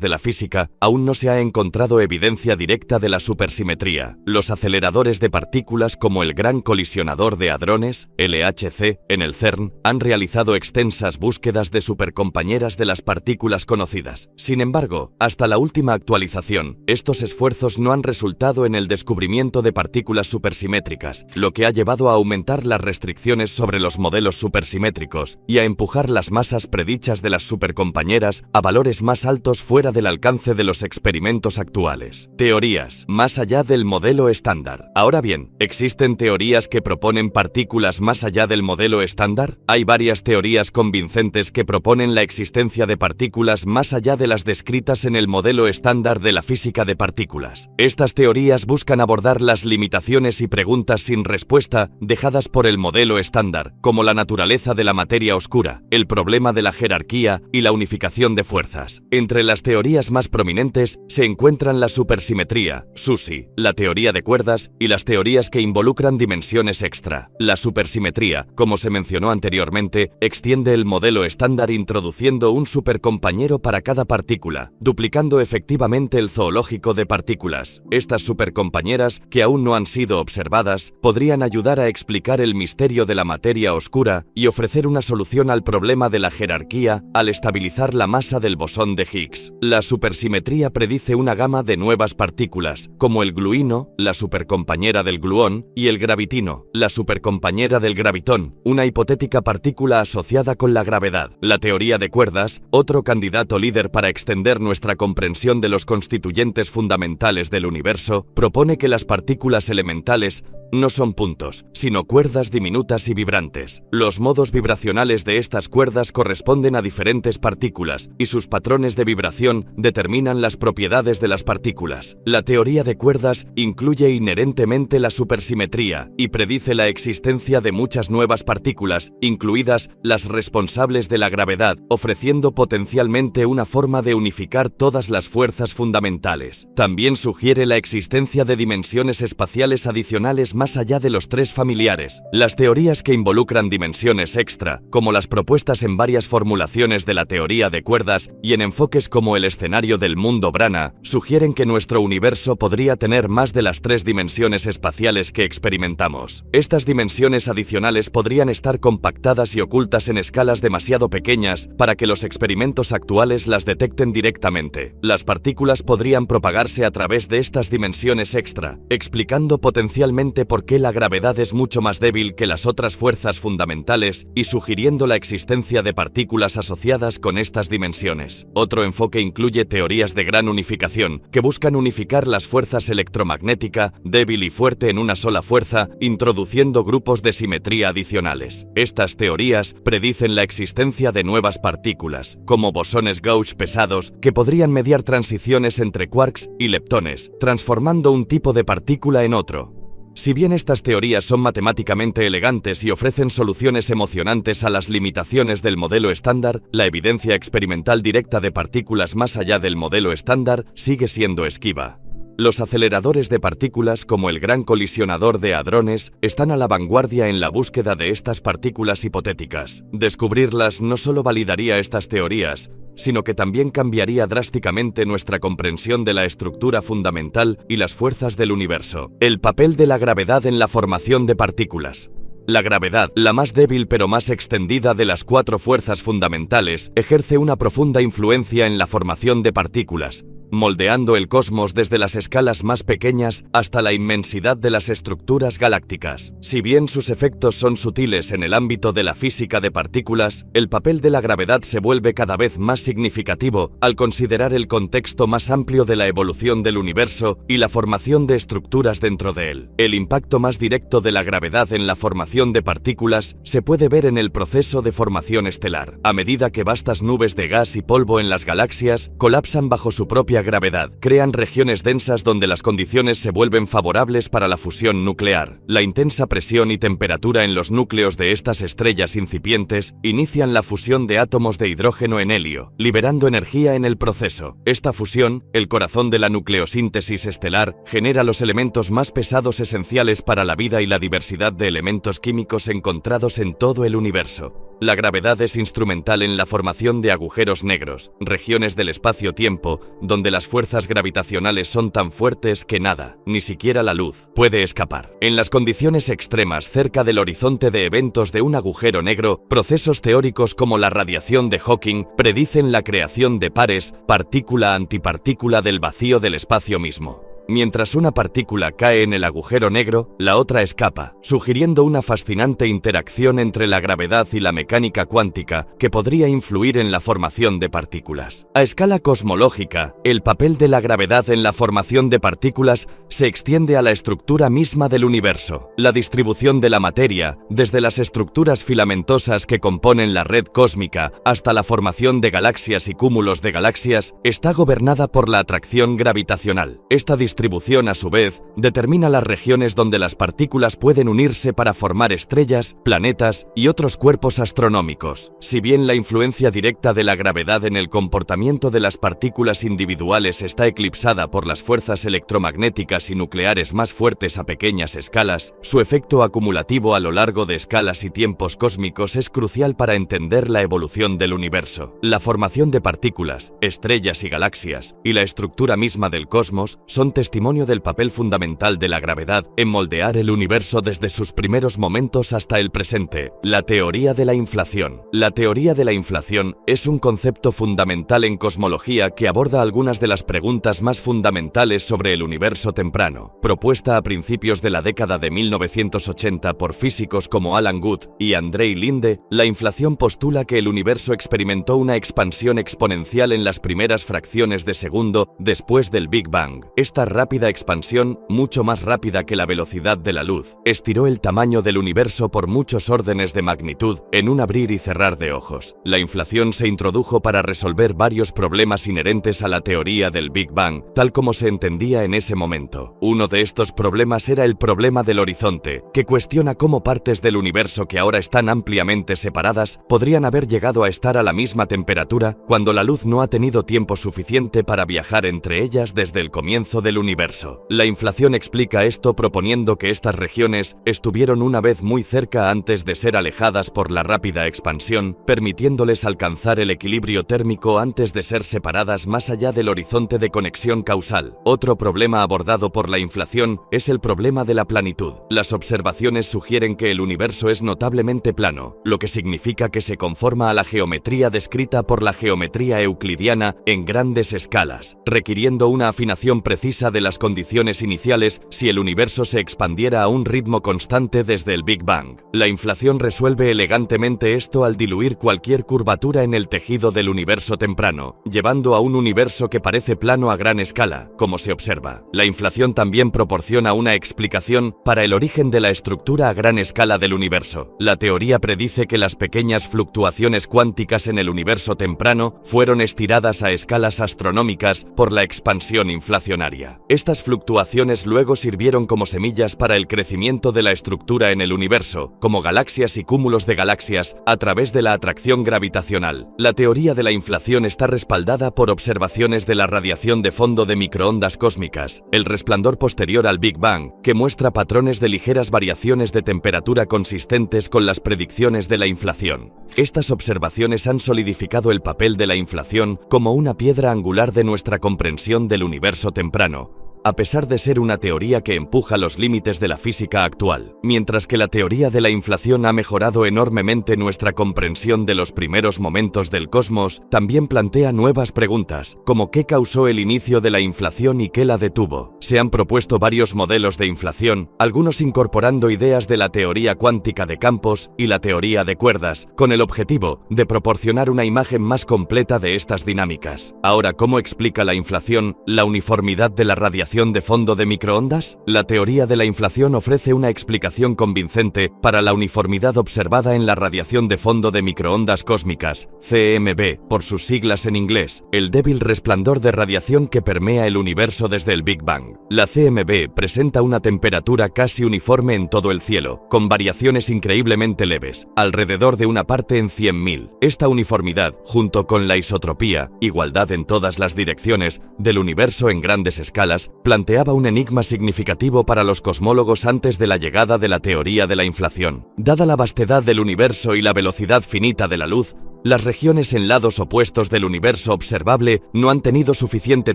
de la física, aún no se ha encontrado evidencia directa de la supersimetría. Los aceleradores de partículas como el Gran Colisionador de Hadrones, LHC, en el CERN, han realizado extensas búsquedas de supercompañeras de las partículas conocidas. Sin embargo, hasta la última actualización, estos esfuerzos no han resultado en el descubrimiento de partículas supersimétricas, lo que ha llevado a aumentar las restricciones sobre los modelos supersimétricos y a empujar las masas predichas de las supercompañeras a valores más altos fuera del alcance de los experimentos actuales. Teorías más allá del modelo estándar. Ahora bien, ¿existen teorías que proponen partículas más allá del modelo estándar? Hay varias teorías convincentes que proponen la existencia de partículas más allá de las descritas descritas en el modelo estándar de la física de partículas. Estas teorías buscan abordar las limitaciones y preguntas sin respuesta dejadas por el modelo estándar, como la naturaleza de la materia oscura, el problema de la jerarquía y la unificación de fuerzas. Entre las teorías más prominentes se encuentran la supersimetría, SUSY, la teoría de cuerdas y las teorías que involucran dimensiones extra. La supersimetría, como se mencionó anteriormente, extiende el modelo estándar introduciendo un supercompañero para cada partícula, duplicando efectivamente el zoológico de partículas. Estas supercompañeras, que aún no han sido observadas, podrían ayudar a explicar el misterio de la materia oscura y ofrecer una solución al problema de la jerarquía al estabilizar la masa del bosón de Higgs. La supersimetría predice una gama de nuevas partículas, como el gluino, la supercompañera del gluón, y el gravitino, la supercompañera del gravitón, una hipotética partícula asociada con la gravedad. La teoría de cuerdas, otro candidato líder para extender nuestra comprensión de los constituyentes fundamentales del universo, propone que las partículas elementales no son puntos, sino cuerdas diminutas y vibrantes. Los modos vibracionales de estas cuerdas corresponden a diferentes partículas, y sus patrones de vibración determinan las propiedades de las partículas. La teoría de cuerdas incluye inherentemente la supersimetría y predice la existencia de muchas nuevas partículas, incluidas las responsables de la gravedad, ofreciendo potencialmente una forma de unificar todas las fuerzas fundamentales. También sugiere la existencia de dimensiones espaciales adicionales más allá de los tres familiares. Las teorías que involucran dimensiones extra, como las propuestas en varias formulaciones de la teoría de cuerdas y en enfoques como el escenario del mundo Brana, sugieren que nuestro universo podría tener más de las tres dimensiones espaciales que experimentamos. Estas dimensiones adicionales podrían estar compactadas y ocultas en escalas demasiado pequeñas para que los experimentos actuales las detecten directamente. Las partículas podrían propagarse a través de estas dimensiones extra, explicando potencialmente por qué la gravedad es mucho más débil que las otras fuerzas fundamentales y sugiriendo la existencia de partículas asociadas con estas dimensiones. Otro enfoque incluye teorías de gran unificación, que buscan unificar las fuerzas electromagnética, débil y fuerte en una sola fuerza, introduciendo grupos de simetría adicionales. Estas teorías predicen la existencia de nuevas partículas, como bosones gauge pesados, que podrían mediar transiciones entre quarks y leptones, transformando un tipo de partícula en otro. Si bien estas teorías son matemáticamente elegantes y ofrecen soluciones emocionantes a las limitaciones del modelo estándar, la evidencia experimental directa de partículas más allá del modelo estándar sigue siendo esquiva. Los aceleradores de partículas, como el Gran Colisionador de Hadrones, están a la vanguardia en la búsqueda de estas partículas hipotéticas. Descubrirlas no solo validaría estas teorías, sino que también cambiaría drásticamente nuestra comprensión de la estructura fundamental y las fuerzas del universo. El papel de la gravedad en la formación de partículas. La gravedad, la más débil pero más extendida de las cuatro fuerzas fundamentales, ejerce una profunda influencia en la formación de partículas, moldeando el cosmos desde las escalas más pequeñas hasta la inmensidad de las estructuras galácticas. Si bien sus efectos son sutiles en el ámbito de la física de partículas, el papel de la gravedad se vuelve cada vez más significativo al considerar el contexto más amplio de la evolución del universo y la formación de estructuras dentro de él. El impacto más directo de la gravedad en la formación de partículas se puede ver en el proceso de formación estelar. A medida que vastas nubes de gas y polvo en las galaxias colapsan bajo su propia gravedad, crean regiones densas donde las condiciones se vuelven favorables para la fusión nuclear. La intensa presión y temperatura en los núcleos de estas estrellas incipientes inician la fusión de átomos de hidrógeno en helio, liberando energía en el proceso. Esta fusión, el corazón de la nucleosíntesis estelar, genera los elementos más pesados esenciales para la vida y la diversidad de elementos químicos encontrados en todo el universo. La gravedad es instrumental en la formación de agujeros negros, regiones del espacio-tiempo, donde las fuerzas gravitacionales son tan fuertes que nada, ni siquiera la luz, puede escapar. En las condiciones extremas cerca del horizonte de eventos de un agujero negro, procesos teóricos como la radiación de Hawking predicen la creación de pares partícula-antipartícula del vacío del espacio mismo. Mientras una partícula cae en el agujero negro, la otra escapa, sugiriendo una fascinante interacción entre la gravedad y la mecánica cuántica que podría influir en la formación de partículas. A escala cosmológica, el papel de la gravedad en la formación de partículas se extiende a la estructura misma del universo. La distribución de la materia, desde las estructuras filamentosas que componen la red cósmica hasta la formación de galaxias y cúmulos de galaxias, está gobernada por la atracción gravitacional. Esta distribución, a su vez, determina las regiones donde las partículas pueden unirse para formar estrellas, planetas y otros cuerpos astronómicos. Si bien la influencia directa de la gravedad en el comportamiento de las partículas individuales está eclipsada por las fuerzas electromagnéticas y nucleares más fuertes a pequeñas escalas, su efecto acumulativo a lo largo de escalas y tiempos cósmicos es crucial para entender la evolución del universo. La formación de partículas, estrellas y galaxias, y la estructura misma del cosmos son testimonio del papel fundamental de la gravedad en moldear el universo desde sus primeros momentos hasta el presente. La teoría de la inflación. La teoría de la inflación es un concepto fundamental en cosmología que aborda algunas de las preguntas más fundamentales sobre el universo temprano. Propuesta a principios de la década de 1980 por físicos como Alan Guth y Andrei Linde, la inflación postula que el universo experimentó una expansión exponencial en las primeras fracciones de segundo después del Big Bang. Esta rápida expansión, mucho más rápida que la velocidad de la luz, estiró el tamaño del universo por muchos órdenes de magnitud en un abrir y cerrar de ojos. La inflación se introdujo para resolver varios problemas inherentes a la teoría del Big Bang, tal como se entendía en ese momento. Uno de estos problemas era el problema del horizonte, que cuestiona cómo partes del universo que ahora están ampliamente separadas podrían haber llegado a estar a la misma temperatura cuando la luz no ha tenido tiempo suficiente para viajar entre ellas desde el comienzo del universo. La inflación explica esto proponiendo que estas regiones estuvieron una vez muy cerca antes de ser alejadas por la rápida expansión, permitiéndoles alcanzar el equilibrio térmico antes de ser separadas más allá del horizonte de conexión causal. Otro problema abordado por la inflación es el problema de la planitud. Las observaciones sugieren que el universo es notablemente plano, lo que significa que se conforma a la geometría descrita por la geometría euclidiana en grandes escalas, requiriendo una afinación precisa de las condiciones iniciales si el universo se expandiera a un ritmo constante desde el Big Bang. La inflación resuelve elegantemente esto al diluir cualquier curvatura en el tejido del universo temprano, llevando a un universo que parece plano a gran escala, como se observa. La inflación también proporciona una explicación para el origen de la estructura a gran escala del universo. La teoría predice que las pequeñas fluctuaciones cuánticas en el universo temprano fueron estiradas a escalas astronómicas por la expansión inflacionaria. Estas fluctuaciones luego sirvieron como semillas para el crecimiento de la estructura en el universo, como galaxias y cúmulos de galaxias, a través de la atracción gravitacional. La teoría de la inflación está respaldada por observaciones de la radiación de fondo de microondas cósmicas, el resplandor posterior al Big Bang, que muestra patrones de ligeras variaciones de temperatura consistentes con las predicciones de la inflación. Estas observaciones han solidificado el papel de la inflación como una piedra angular de nuestra comprensión del universo temprano, a pesar de ser una teoría que empuja los límites de la física actual. Mientras que la teoría de la inflación ha mejorado enormemente nuestra comprensión de los primeros momentos del cosmos, también plantea nuevas preguntas, como qué causó el inicio de la inflación y qué la detuvo. Se han propuesto varios modelos de inflación, algunos incorporando ideas de la teoría cuántica de campos y la teoría de cuerdas, con el objetivo de proporcionar una imagen más completa de estas dinámicas. Ahora, ¿cómo explica la inflación la uniformidad de la radiación de fondo de microondas? La teoría de la inflación ofrece una explicación convincente para la uniformidad observada en la radiación de fondo de microondas cósmicas, CMB, por sus siglas en inglés, el débil resplandor de radiación que permea el universo desde el Big Bang. La CMB presenta una temperatura casi uniforme en todo el cielo, con variaciones increíblemente leves, alrededor de una parte en 100.000. Esta uniformidad, junto con la isotropía, igualdad en todas las direcciones, del universo en grandes escalas, planteaba un enigma significativo para los cosmólogos antes de la llegada de la teoría de la inflación. Dada la vastedad del universo y la velocidad finita de la luz, las regiones en lados opuestos del universo observable no han tenido suficiente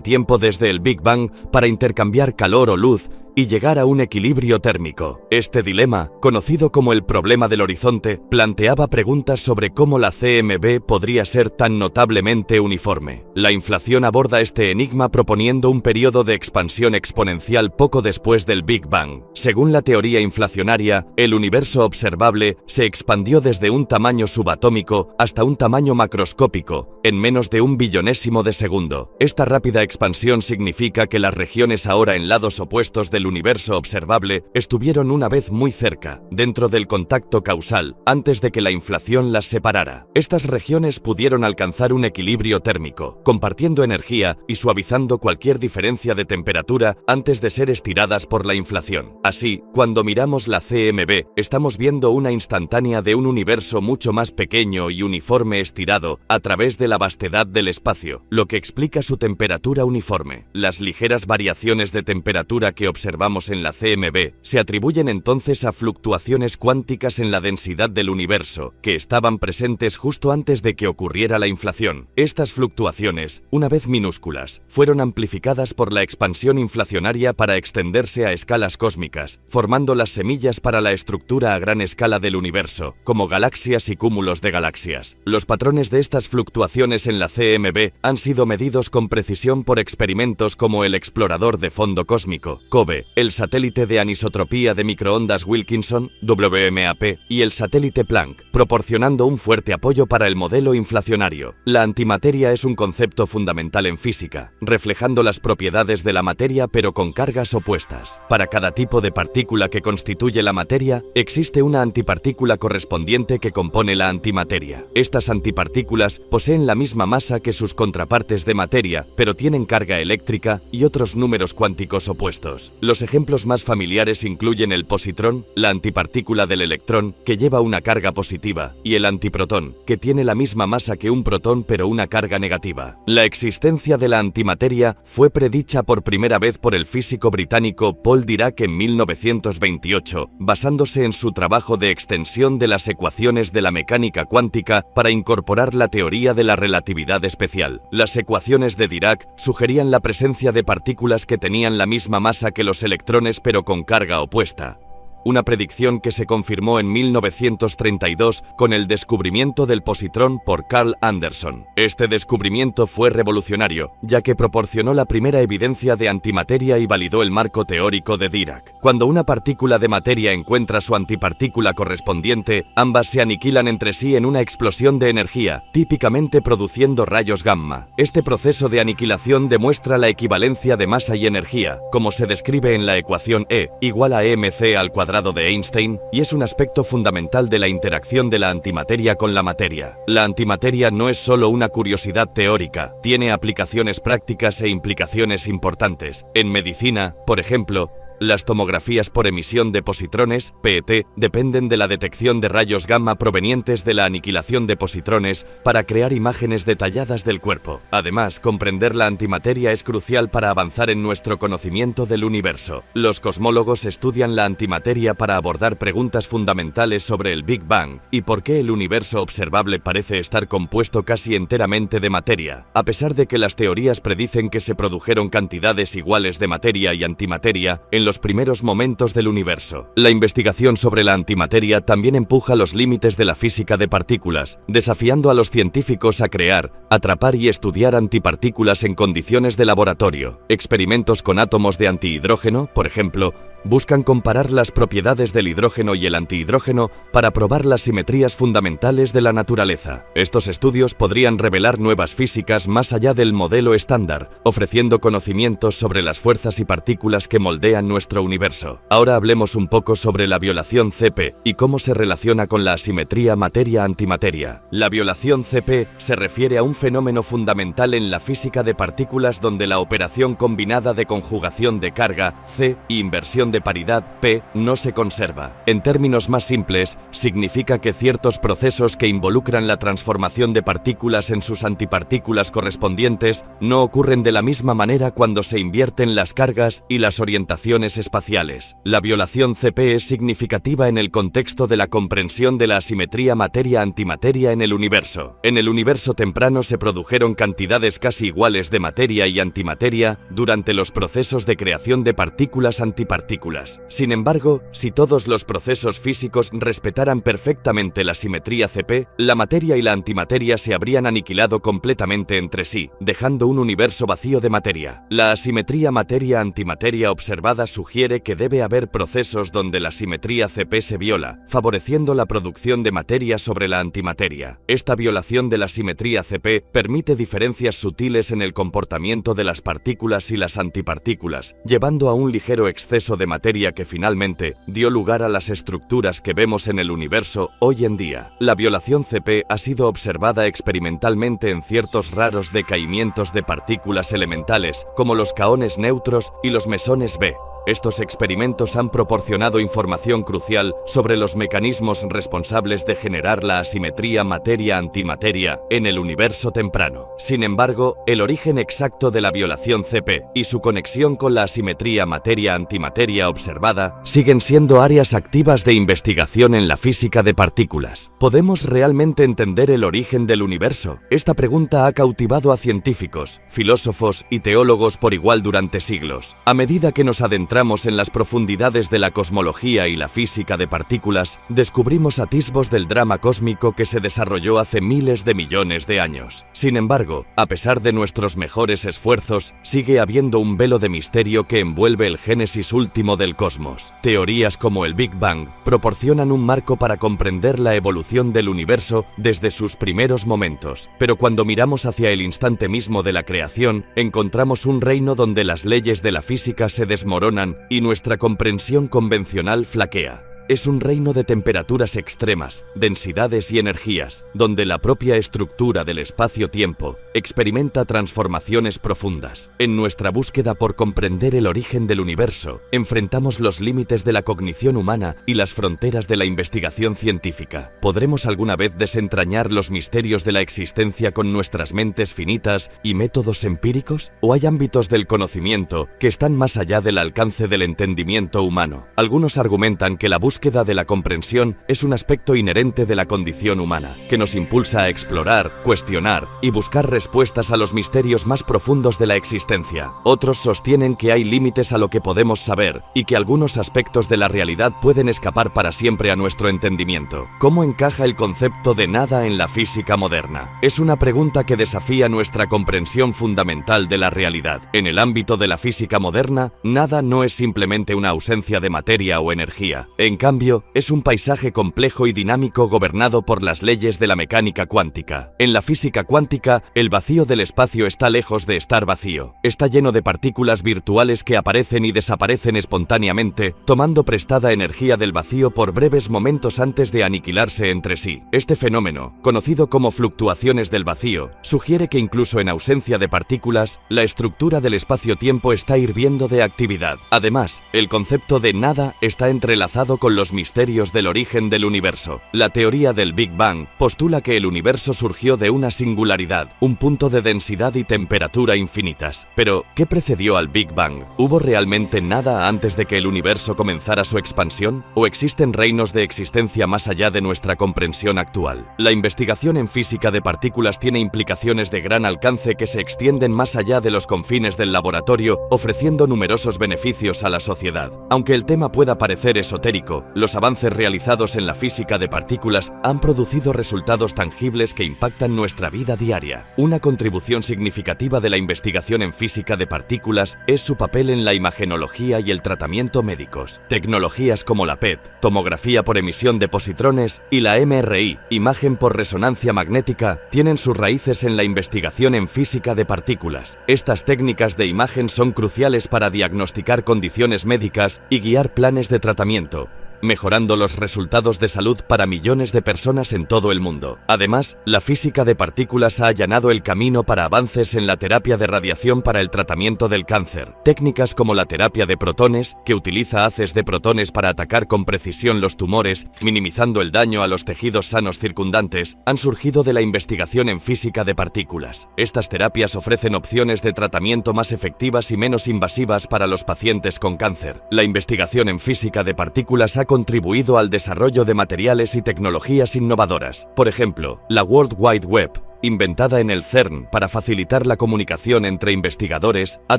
tiempo desde el Big Bang para intercambiar calor o luz y llegar a un equilibrio térmico. Este dilema, conocido como el problema del horizonte, planteaba preguntas sobre cómo la CMB podría ser tan notablemente uniforme. La inflación aborda este enigma proponiendo un periodo de expansión exponencial poco después del Big Bang. Según la teoría inflacionaria, el universo observable se expandió desde un tamaño subatómico hasta un tamaño macroscópico, en menos de un billonésimo de segundo. Esta rápida expansión significa que las regiones ahora en lados opuestos del universo observable estuvieron una vez muy cerca, dentro del contacto causal, antes de que la inflación las separara. Estas regiones pudieron alcanzar un equilibrio térmico, compartiendo energía y suavizando cualquier diferencia de temperatura antes de ser estiradas por la inflación. Así, cuando miramos la CMB, estamos viendo una instantánea de un universo mucho más pequeño y uniforme estirado a través de la vastedad del espacio, lo que explica su temperatura uniforme. Las ligeras variaciones de temperatura que observamos en la CMB se atribuyen entonces a fluctuaciones cuánticas en la densidad del universo, que estaban presentes justo antes de que ocurriera la inflación. Estas fluctuaciones, una vez minúsculas, fueron amplificadas por la expansión inflacionaria para extenderse a escalas cósmicas, formando las semillas para la estructura a gran escala del universo, como galaxias y cúmulos de galaxias. Los patrones de estas fluctuaciones en la CMB han sido medidos con precisión por experimentos como el Explorador de Fondo Cósmico, COBE, el satélite de anisotropía de microondas Wilkinson, WMAP, y el satélite Planck, proporcionando un fuerte apoyo para el modelo inflacionario. La antimateria es un concepto fundamental en física, reflejando las propiedades de la materia pero con cargas opuestas. Para cada tipo de partícula que constituye la materia, existe una antipartícula correspondiente que compone la antimateria. Estas antipartículas poseen la misma masa que sus contrapartes de materia, pero tienen carga eléctrica y otros números cuánticos opuestos. Los ejemplos más familiares incluyen el positrón, la antipartícula del electrón, que lleva una carga positiva, y el antiprotón, que tiene la misma masa que un protón pero una carga negativa. La existencia de la antimateria fue predicha por primera vez por el físico británico Paul Dirac en 1928, basándose en su trabajo de extensión de las ecuaciones de la mecánica cuántica para incorporar la teoría de la relatividad especial. Las ecuaciones de Dirac sugerían la presencia de partículas que tenían la misma masa que los electrones pero con carga opuesta. Una predicción que se confirmó en 1932 con el descubrimiento del positrón por Carl Anderson. Este descubrimiento fue revolucionario, ya que proporcionó la primera evidencia de antimateria y validó el marco teórico de Dirac. Cuando una partícula de materia encuentra su antipartícula correspondiente, ambas se aniquilan entre sí en una explosión de energía, típicamente produciendo rayos gamma. Este proceso de aniquilación demuestra la equivalencia de masa y energía, como se describe en la ecuación E igual a mc² de Einstein, y es un aspecto fundamental de la interacción de la antimateria con la materia. La antimateria no es solo una curiosidad teórica, tiene aplicaciones prácticas e implicaciones importantes. En medicina, por ejemplo, las tomografías por emisión de positrones, PET, dependen de la detección de rayos gamma provenientes de la aniquilación de positrones para crear imágenes detalladas del cuerpo. Además, comprender la antimateria es crucial para avanzar en nuestro conocimiento del universo. Los cosmólogos estudian la antimateria para abordar preguntas fundamentales sobre el Big Bang y por qué el universo observable parece estar compuesto casi enteramente de materia, a pesar de que las teorías predicen que se produjeron cantidades iguales de materia y antimateria en los primeros momentos del universo. La investigación sobre la antimateria también empuja los límites de la física de partículas, desafiando a los científicos a crear, atrapar y estudiar antipartículas en condiciones de laboratorio. Experimentos con átomos de antihidrógeno, por ejemplo, buscan comparar las propiedades del hidrógeno y el antihidrógeno para probar las simetrías fundamentales de la naturaleza. Estos estudios podrían revelar nuevas físicas más allá del modelo estándar, ofreciendo conocimientos sobre las fuerzas y partículas que moldean nuestro universo. Ahora hablemos un poco sobre la violación CP y cómo se relaciona con la asimetría materia-antimateria. La violación CP se refiere a un fenómeno fundamental en la física de partículas donde la operación combinada de conjugación de carga, C, y inversión condición de paridad, P, no se conserva. En términos más simples, significa que ciertos procesos que involucran la transformación de partículas en sus antipartículas correspondientes no ocurren de la misma manera cuando se invierten las cargas y las orientaciones espaciales. La violación CP es significativa en el contexto de la comprensión de la asimetría materia-antimateria en el universo. En el universo temprano se produjeron cantidades casi iguales de materia y antimateria durante los procesos de creación de partículas-antipartículas. Sin embargo, si todos los procesos físicos respetaran perfectamente la simetría CP, la materia y la antimateria se habrían aniquilado completamente entre sí, dejando un universo vacío de materia. La asimetría materia-antimateria observada sugiere que debe haber procesos donde la simetría CP se viola, favoreciendo la producción de materia sobre la antimateria. Esta violación de la simetría CP permite diferencias sutiles en el comportamiento de las partículas y las antipartículas, llevando a un ligero exceso de materia que finalmente dio lugar a las estructuras que vemos en el universo hoy en día. La violación CP ha sido observada experimentalmente en ciertos raros decaimientos de partículas elementales, como los kaones neutros y los mesones B. Estos experimentos han proporcionado información crucial sobre los mecanismos responsables de generar la asimetría materia-antimateria en el universo temprano. Sin embargo, el origen exacto de la violación CP y su conexión con la asimetría materia-antimateria observada siguen siendo áreas activas de investigación en la física de partículas. ¿Podemos realmente entender el origen del universo? Esta pregunta ha cautivado a científicos, filósofos y teólogos por igual durante siglos. A medida que nos adentramos en las profundidades de la cosmología y la física de partículas, descubrimos atisbos del drama cósmico que se desarrolló hace miles de millones de años. Sin embargo, a pesar de nuestros mejores esfuerzos, sigue habiendo un velo de misterio que envuelve el génesis último del cosmos. Teorías como el Big Bang proporcionan un marco para comprender la evolución del universo desde sus primeros momentos, pero cuando miramos hacia el instante mismo de la creación, encontramos un reino donde las leyes de la física se desmoronan y nuestra comprensión convencional flaquea. Es un reino de temperaturas extremas, densidades y energías, donde la propia estructura del espacio-tiempo experimenta transformaciones profundas. En nuestra búsqueda por comprender el origen del universo, enfrentamos los límites de la cognición humana y las fronteras de la investigación científica. ¿Podremos alguna vez desentrañar los misterios de la existencia con nuestras mentes finitas y métodos empíricos? ¿O hay ámbitos del conocimiento que están más allá del alcance del entendimiento humano? Algunos argumentan que la búsqueda de la comprensión es un aspecto inherente de la condición humana, que nos impulsa a explorar, cuestionar y buscar respuestas a los misterios más profundos de la existencia. Otros sostienen que hay límites a lo que podemos saber y que algunos aspectos de la realidad pueden escapar para siempre a nuestro entendimiento. ¿Cómo encaja el concepto de nada en la física moderna? Es una pregunta que desafía nuestra comprensión fundamental de la realidad. En el ámbito de la física moderna, nada no es simplemente una ausencia de materia o energía. En cambio, es un paisaje complejo y dinámico gobernado por las leyes de la mecánica cuántica. En la física cuántica, el vacío del espacio está lejos de estar vacío. Está lleno de partículas virtuales que aparecen y desaparecen espontáneamente, tomando prestada energía del vacío por breves momentos antes de aniquilarse entre sí. Este fenómeno, conocido como fluctuaciones del vacío, sugiere que incluso en ausencia de partículas, la estructura del espacio-tiempo está hirviendo de actividad. Además, el concepto de nada está entrelazado con los misterios del origen del universo. La teoría del Big Bang postula que el universo surgió de una singularidad, un punto de densidad y temperatura infinitas. Pero, ¿qué precedió al Big Bang? ¿Hubo realmente nada antes de que el universo comenzara su expansión? ¿O existen reinos de existencia más allá de nuestra comprensión actual? La investigación en física de partículas tiene implicaciones de gran alcance que se extienden más allá de los confines del laboratorio, ofreciendo numerosos beneficios a la sociedad. Aunque el tema pueda parecer esotérico, los avances realizados en la física de partículas han producido resultados tangibles que impactan nuestra vida diaria. Una contribución significativa de la investigación en física de partículas es su papel en la imagenología y el tratamiento médicos. Tecnologías como la PET, tomografía por emisión de positrones, y la MRI, imagen por resonancia magnética, tienen sus raíces en la investigación en física de partículas. Estas técnicas de imagen son cruciales para diagnosticar condiciones médicas y guiar planes de tratamiento. mejorando los resultados de salud para millones de personas en todo el mundo. Además, la física de partículas ha allanado el camino para avances en la terapia de radiación para el tratamiento del cáncer. Técnicas como la terapia de protones, que utiliza haces de protones para atacar con precisión los tumores, minimizando el daño a los tejidos sanos circundantes, han surgido de la investigación en física de partículas. Estas terapias ofrecen opciones de tratamiento más efectivas y menos invasivas para los pacientes con cáncer. La investigación en física de partículas ha contribuido al desarrollo de materiales y tecnologías innovadoras. Por ejemplo, la World Wide Web, inventada en el CERN para facilitar la comunicación entre investigadores, ha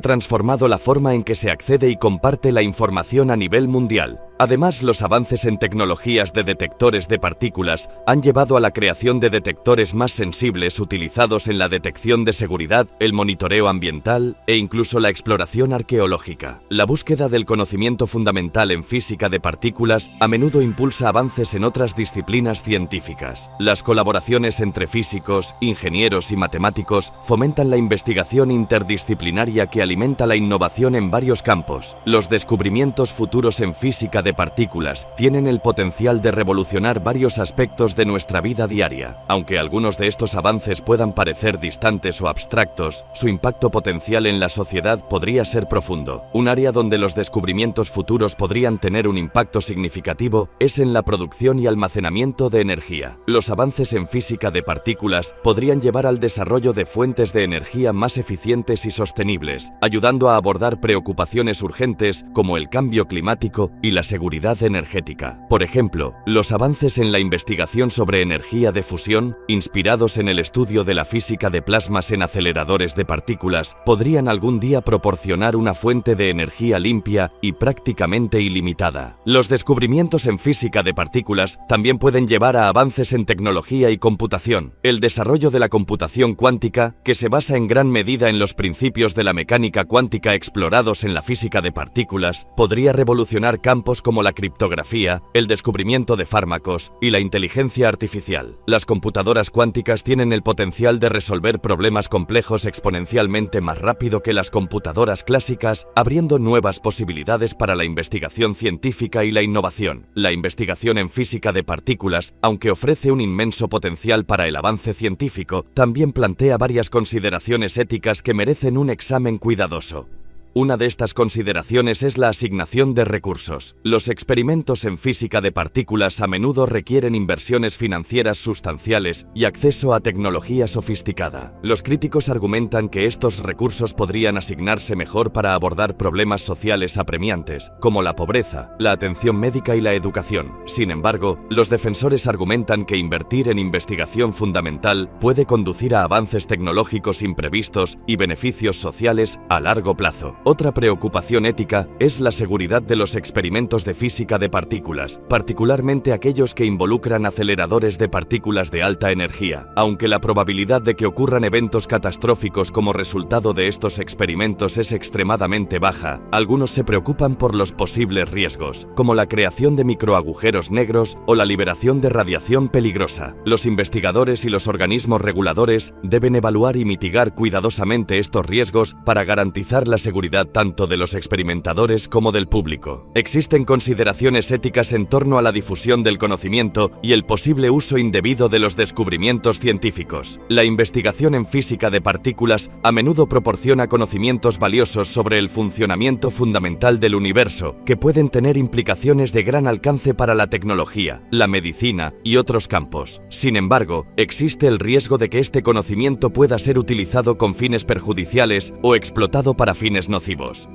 transformado la forma en que se accede y comparte la información a nivel mundial. Además, los avances en tecnologías de detectores de partículas han llevado a la creación de detectores más sensibles utilizados en la detección de seguridad, el monitoreo ambiental e incluso la exploración arqueológica. La búsqueda del conocimiento fundamental en física de partículas a menudo impulsa avances en otras disciplinas científicas. Las colaboraciones entre físicos, ingenieros y matemáticos fomentan la investigación interdisciplinaria que alimenta la innovación en varios campos. Los descubrimientos futuros en física de partículas tienen el potencial de revolucionar varios aspectos de nuestra vida diaria. Aunque algunos de estos avances puedan parecer distantes o abstractos, su impacto potencial en la sociedad podría ser profundo. Un área donde los descubrimientos futuros podrían tener un impacto significativo es en la producción y almacenamiento de energía. Los avances en física de partículas podrían llevar al desarrollo de fuentes de energía más eficientes y sostenibles, ayudando a abordar preocupaciones urgentes como el cambio climático y la seguridad energética. Por ejemplo, los avances en la investigación sobre energía de fusión, inspirados en el estudio de la física de plasmas en aceleradores de partículas, podrían algún día proporcionar una fuente de energía limpia y prácticamente ilimitada. Los descubrimientos en física de partículas también pueden llevar a avances en tecnología y computación. El desarrollo de la computación cuántica, que se basa en gran medida en los principios de la mecánica cuántica explorados en la física de partículas, podría revolucionar campos como la criptografía, el descubrimiento de fármacos y la inteligencia artificial. Las computadoras cuánticas tienen el potencial de resolver problemas complejos exponencialmente más rápido que las computadoras clásicas, abriendo nuevas posibilidades para la investigación científica y la innovación. La investigación en física de partículas, aunque ofrece un inmenso potencial para el avance científico, también plantea varias consideraciones éticas que merecen un examen cuidadoso. Una de estas consideraciones es la asignación de recursos. Los experimentos en física de partículas a menudo requieren inversiones financieras sustanciales y acceso a tecnología sofisticada. Los críticos argumentan que estos recursos podrían asignarse mejor para abordar problemas sociales apremiantes, como la pobreza, la atención médica y la educación. Sin embargo, los defensores argumentan que invertir en investigación fundamental puede conducir a avances tecnológicos imprevistos y beneficios sociales a largo plazo. Otra preocupación ética es la seguridad de los experimentos de física de partículas, particularmente aquellos que involucran aceleradores de partículas de alta energía. Aunque la probabilidad de que ocurran eventos catastróficos como resultado de estos experimentos es extremadamente baja, algunos se preocupan por los posibles riesgos, como la creación de microagujeros negros o la liberación de radiación peligrosa. Los investigadores y los organismos reguladores deben evaluar y mitigar cuidadosamente estos riesgos para garantizar la seguridad tanto de los experimentadores como del público. Existen consideraciones éticas en torno a la difusión del conocimiento y el posible uso indebido de los descubrimientos científicos. La investigación en física de partículas a menudo proporciona conocimientos valiosos sobre el funcionamiento fundamental del universo, que pueden tener implicaciones de gran alcance para la tecnología, la medicina y otros campos. Sin embargo, existe el riesgo de que este conocimiento pueda ser utilizado con fines perjudiciales o explotado para fines nocivos.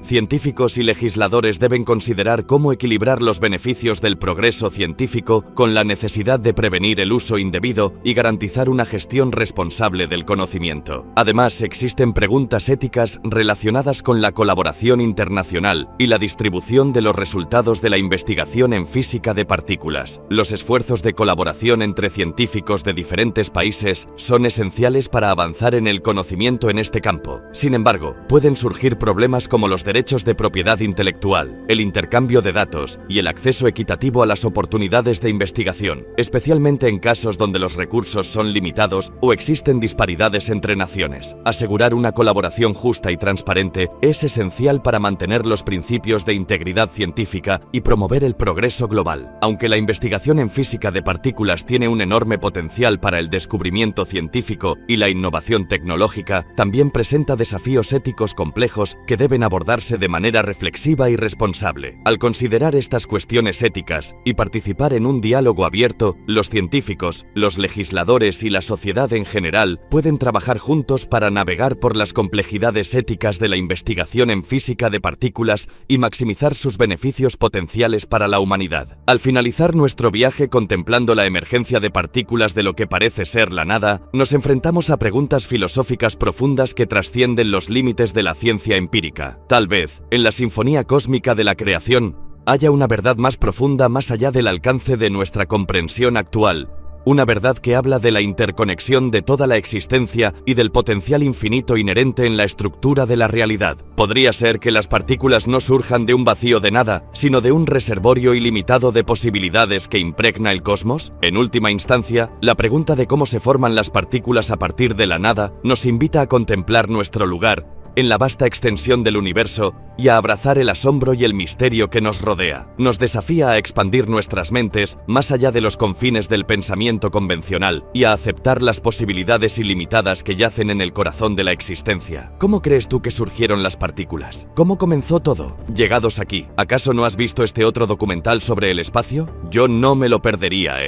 Científicos y legisladores deben considerar cómo equilibrar los beneficios del progreso científico con la necesidad de prevenir el uso indebido y garantizar una gestión responsable del conocimiento. Además, existen preguntas éticas relacionadas con la colaboración internacional y la distribución de los resultados de la investigación en física de partículas. Los esfuerzos de colaboración entre científicos de diferentes países son esenciales para avanzar en el conocimiento en este campo. Sin embargo, pueden surgir problemas temas como los derechos de propiedad intelectual, el intercambio de datos y el acceso equitativo a las oportunidades de investigación, especialmente en casos donde los recursos son limitados o existen disparidades entre naciones. Asegurar una colaboración justa y transparente es esencial para mantener los principios de integridad científica y promover el progreso global. Aunque la investigación en física de partículas tiene un enorme potencial para el descubrimiento científico y la innovación tecnológica, también presenta desafíos éticos complejos que deben abordarse de manera reflexiva y responsable. Al considerar estas cuestiones éticas y participar en un diálogo abierto, los científicos, los legisladores y la sociedad en general pueden trabajar juntos para navegar por las complejidades éticas de la investigación en física de partículas y maximizar sus beneficios potenciales para la humanidad. Al finalizar nuestro viaje contemplando la emergencia de partículas de lo que parece ser la nada, nos enfrentamos a preguntas filosóficas profundas que trascienden los límites de la ciencia empírica. Tal vez, en la sinfonía cósmica de la creación, haya una verdad más profunda más allá del alcance de nuestra comprensión actual. Una verdad que habla de la interconexión de toda la existencia y del potencial infinito inherente en la estructura de la realidad. Podría ser que las partículas no surjan de un vacío de nada, sino de un reservorio ilimitado de posibilidades que impregna el cosmos. En última instancia, la pregunta de cómo se forman las partículas a partir de la nada nos invita a contemplar nuestro lugar en la vasta extensión del universo y a abrazar el asombro y el misterio que nos rodea. Nos desafía a expandir nuestras mentes más allá de los confines del pensamiento convencional y a aceptar las posibilidades ilimitadas que yacen en el corazón de la existencia. ¿Cómo crees tú que surgieron las partículas? ¿Cómo comenzó todo? Llegados aquí, ¿acaso no has visto este otro documental sobre el espacio? Yo no me lo perdería,